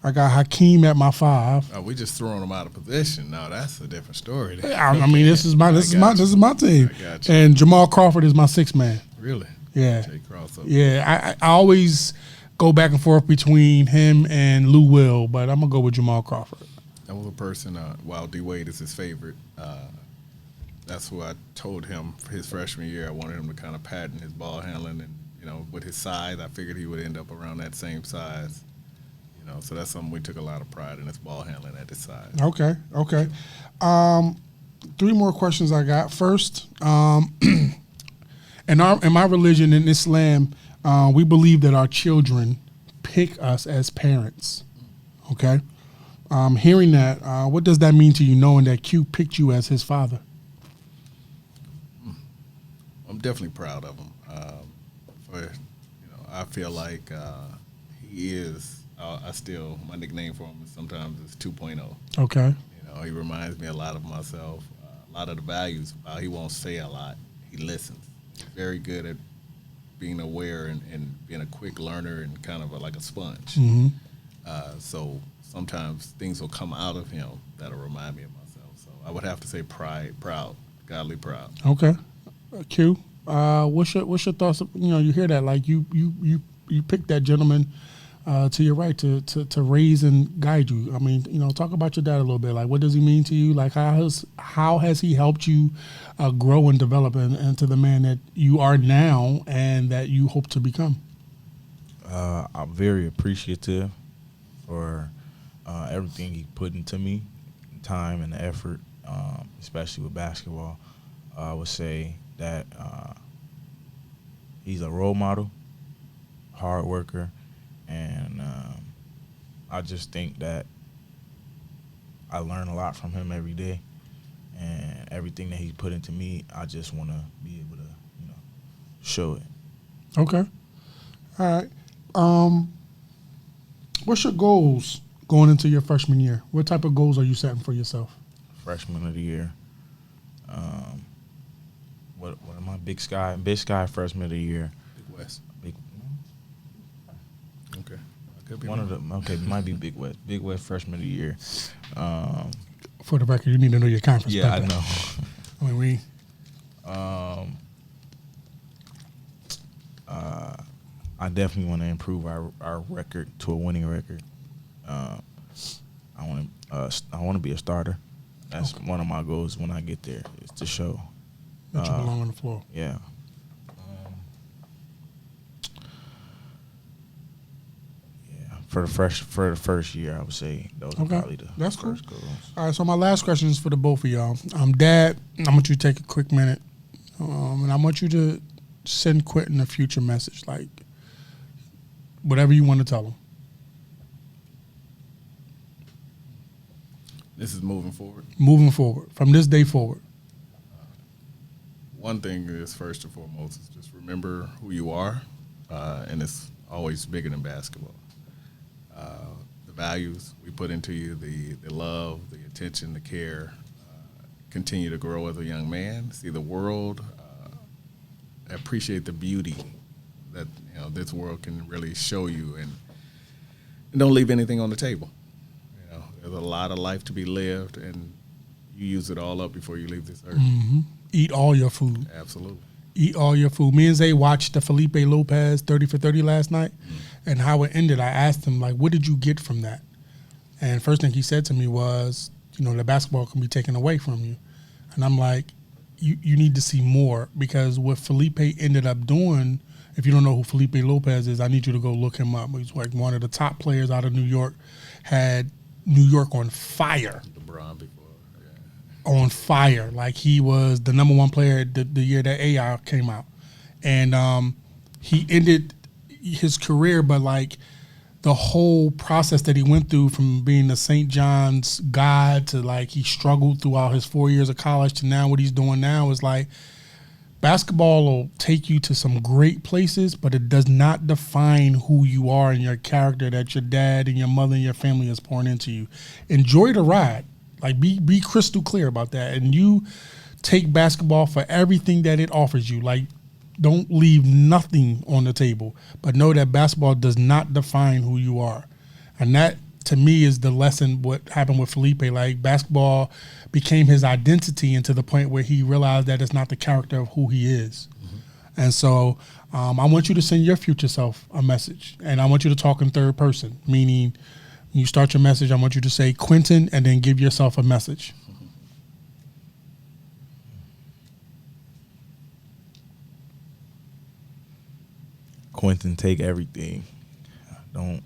I got Hakeem at my 5. Oh, we just throwing them out of position. No, that's a different story. Then. I mean, this is my team. I got you. And Jamal Crawford is my 6 man. Really? Yeah. Jay crossover. Yeah. I always go back and forth between him and Lou Will, but I'm gonna go with Jamal Crawford. That was a person. While D Wade is his favorite, that's who I told him for his freshman year. I wanted him to kind of patent his ball handling, and with his size, I figured he would end up around that same size. So that's something we took a lot of pride in, his ball handling at his size. Okay. 3 more questions I got. First, in my religion, in Islam, we believe that our children pick us as parents. Okay. Hearing that, what does that mean to you, knowing that Q picked you as his father? I'm definitely proud of him. I feel like he is. My nickname for him is sometimes is 2.0. Okay. He reminds me a lot of myself. A lot of the values. He won't say a lot. He listens. He's very good at being aware and being a quick learner and kind of like a sponge. Mm-hmm. So sometimes things will come out of him that'll remind me of myself. So I would have to say proud, godly proud. Okay. Q, what's your thoughts? You hear that, like you picked that gentleman to your right to raise and guide you. I mean, talk about your dad a little bit. Like, what does he mean to you? Like, how has he helped you grow and develop into the man that you are now and that you hope to become? I'm very appreciative for everything he put into me, time and effort, especially with basketball. I would say that he's a role model, hard worker, and I just think that I learn a lot from him every day, and everything that he put into me, I just want to be able to, show it. Okay. All right. What's your goals going into your freshman year? What type of goals are you setting for yourself? Freshman of the year. What am I? Big Sky. Big Sky freshman of the year. Big West. Big. Okay. I could be One wrong. of them. Okay, might be Big West. Big West freshman of the year. For the record, you need to know your conference. Yeah, I better. know. I mean, I definitely want to improve our record to a winning record. I want to be a starter. That's one of my goals when I get there, is to show that you belong on the floor. Yeah. For the first year, I would say those are probably the That's cool. first goals. All right, so my last question is for the both of y'all. Dad, I want you to take a quick minute, and I want you to send Quentin a future message, like whatever you want to tell him. This is moving forward. Moving forward, from this day forward. One thing is, first and foremost, is just remember who you are, and it's always bigger than basketball. The values we put into you, the love, the attention, the care, continue to grow as a young man, see the world, appreciate the beauty that this world can really show you, and don't leave anything on the table. There's a lot of life to be lived, and you use it all up before you leave this earth. Mm-hmm. Eat all your food. Absolutely. Eat all your food. Me and Zay watched the Felipe Lopez 30 for 30 last night, and how it ended. I asked him, like, what did you get from that? And first thing he said to me was, the basketball can be taken away from you. And I'm like, you need to see more, because what Felipe ended up doing, if you don't know who Felipe Lopez is, I need you to go look him up. He's like one of the top players out of New York, had New York on fire. LeBron before. On fire. Like, he was the number one player the year that AI came out. And he ended his career, but like the whole process that he went through, from being the St. John's god to like he struggled throughout his 4 years of college to now what he's doing now, is like, basketball will take you to some great places, but it does not define who you are and your character that your dad and your mother and your family is pouring into you. Enjoy the ride. Like, be crystal clear about that. And you take basketball for everything that it offers you. Like, don't leave nothing on the table, but know that basketball does not define who you are. And that, to me, is the lesson what happened with Felipe. Like, basketball became his identity, and to the point where he realized that it's not the character of who he is. Mm-hmm. And so I want you to send your future self a message, and I want you to talk in third person, meaning when you start your message, I want you to say Quentin and then give yourself a message. Quentin, take everything. Don't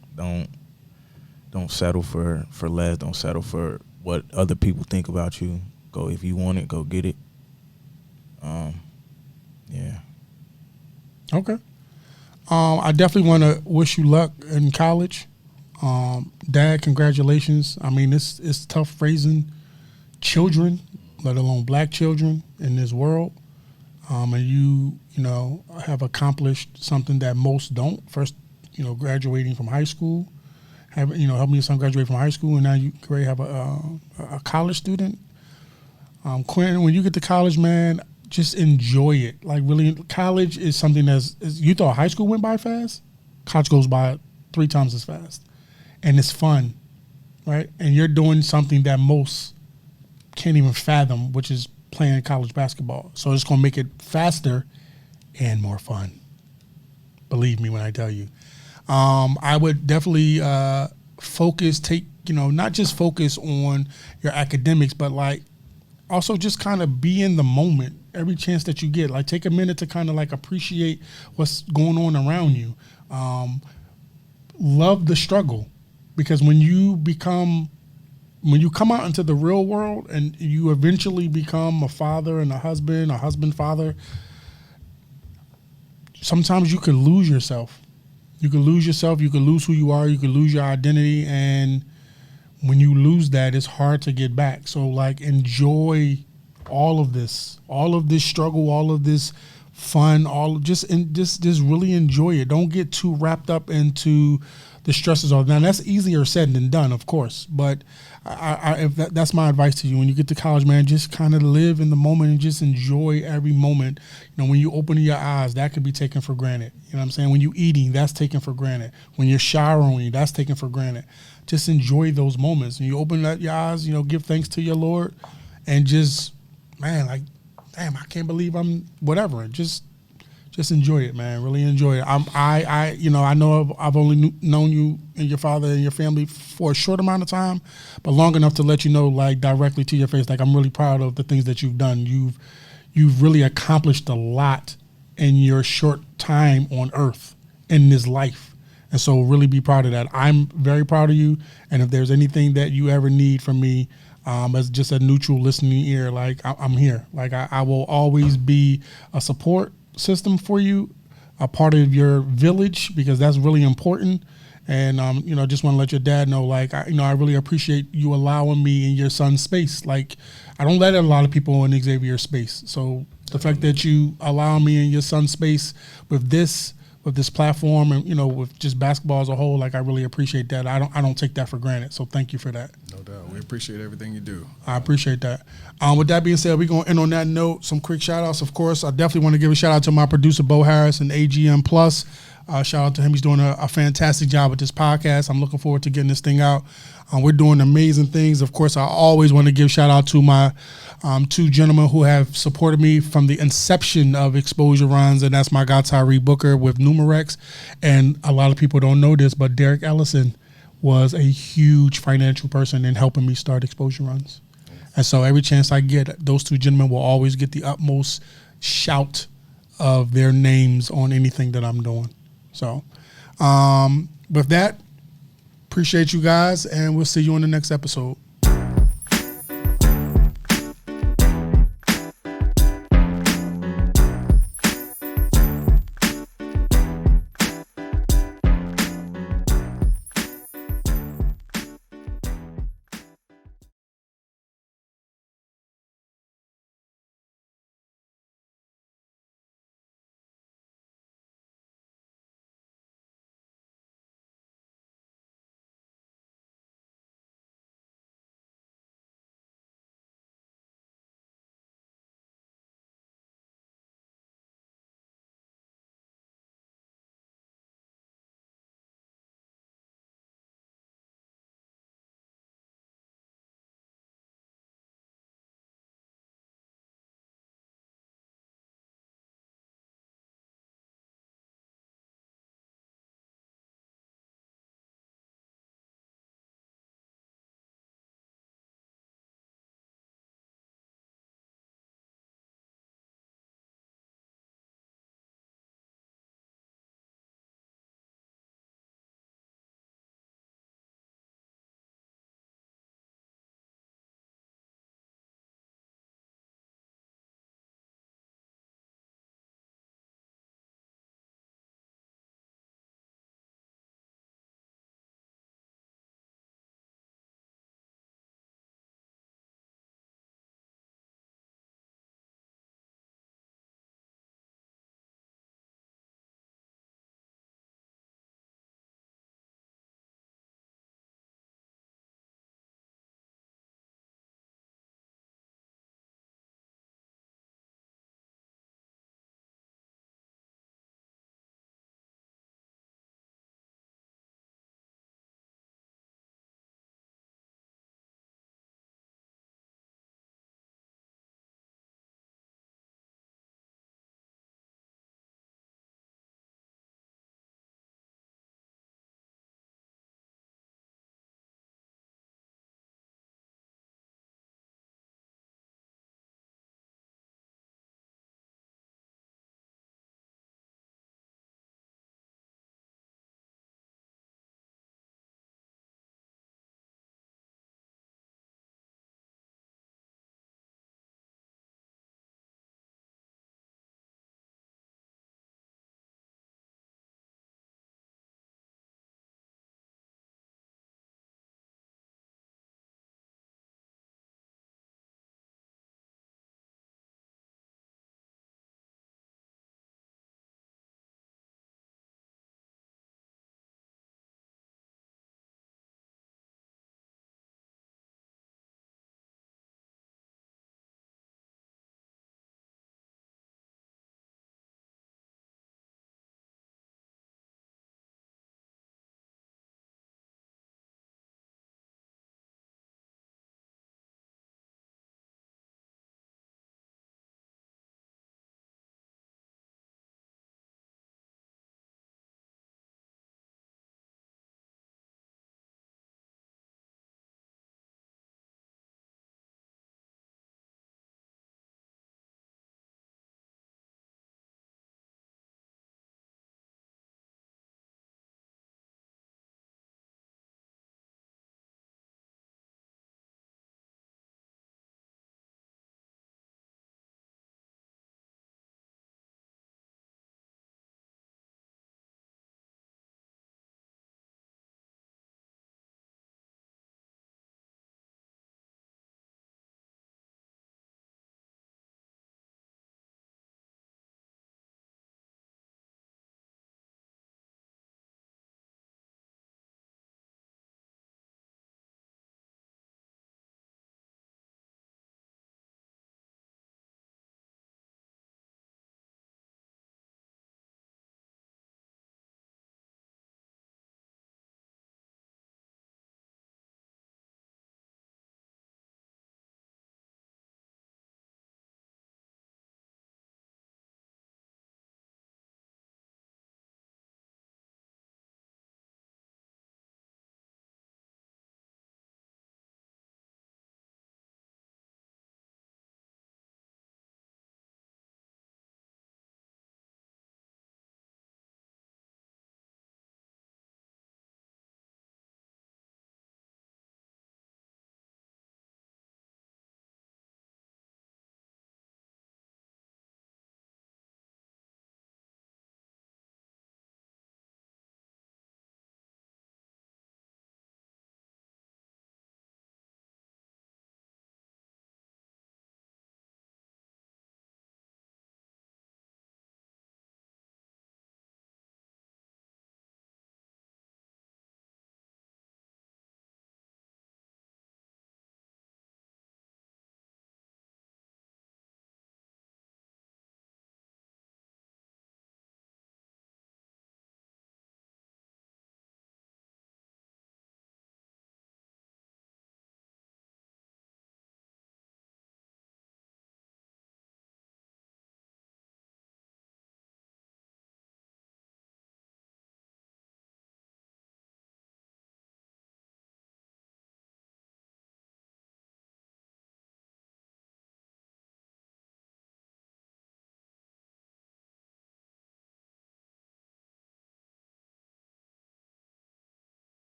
settle for less. Don't settle for what other people think about you. Go, if you want it, go get it. Yeah. Okay. I definitely want to wish you luck in college. Dad, congratulations. I mean, it's tough raising children, let alone black children, in this world. And you have accomplished something that most don't. First, graduating from high school, helping your son graduate from high school, and now you have a college student. Quentin, when you get to college, man, just enjoy it. Like, really, college is something you thought high school went by fast? College goes by 3 times as fast. And it's fun, right? And you're doing something that most can't even fathom, which is playing college basketball. So it's going to make it faster and more fun. Believe me when I tell you. I would definitely not just focus on your academics, but like also just kind of be in the moment every chance that you get. Like take a minute to kind of like appreciate what's going on around you. Love the struggle, because when you come out into the real world and you eventually become a father and a husband, father, sometimes you could lose yourself. You could lose yourself. You could lose who you are. You could lose your identity. And when you lose that, it's hard to get back. So like enjoy all of this struggle, all of this fun, just really enjoy it. Don't get too wrapped up into the stresses of now. That's easier said than done, of course. But that's my advice to you. When you get to college, man, just kind of live in the moment and just enjoy every moment. You know, when you open your eyes, that could be taken for granted. You know what I'm saying? When you eating, that's taken for granted. When you're showering, that's taken for granted. Just enjoy those moments. When you open up your eyes, give thanks to your Lord, and just, man, like, damn, I can't believe I'm whatever. Just enjoy it, man. Really enjoy it. I know I've only known you and your father and your family for a short amount of time, but long enough to let you know, like, directly to your face, like, I'm really proud of the things that you've done. You've really accomplished a lot in your short time on earth in this life. And so really be proud of that. I'm very proud of you. And if there's anything that you ever need from me, as just a neutral listening ear, like I'm here. Like I will always be a support system for you, a part of your village, because that's really important. And just want to let your dad know, like, I really appreciate you allowing me in your son's space. Like, I don't let a lot of people in Xavier's space. So the fact that you allow me in your son's space with this platform and with just basketball as a whole, like, I really appreciate that. I don't take that for granted. So thank you for that. No doubt. We appreciate everything you do. I appreciate that. With that being said, we're going to end on that note. Some quick shout outs. Of course, I definitely want to give a shout out to my producer, Bo Harris, and AGM Plus. Shout out to him. He's doing a fantastic job with this podcast. I'm looking forward to getting this thing out. We're doing amazing things. Of course, I always want to give shout out to my two gentlemen who have supported me from the inception of Xposure runs, and that's my guy Tyree Booker with Numerex. And a lot of people don't know this, but Derek Ellison was a huge financial person in helping me start Xposure runs. And so every chance I get, those two gentlemen will always get the utmost shout of their names on anything that I'm doing. So with that, appreciate you guys, and we'll see you on the next episode.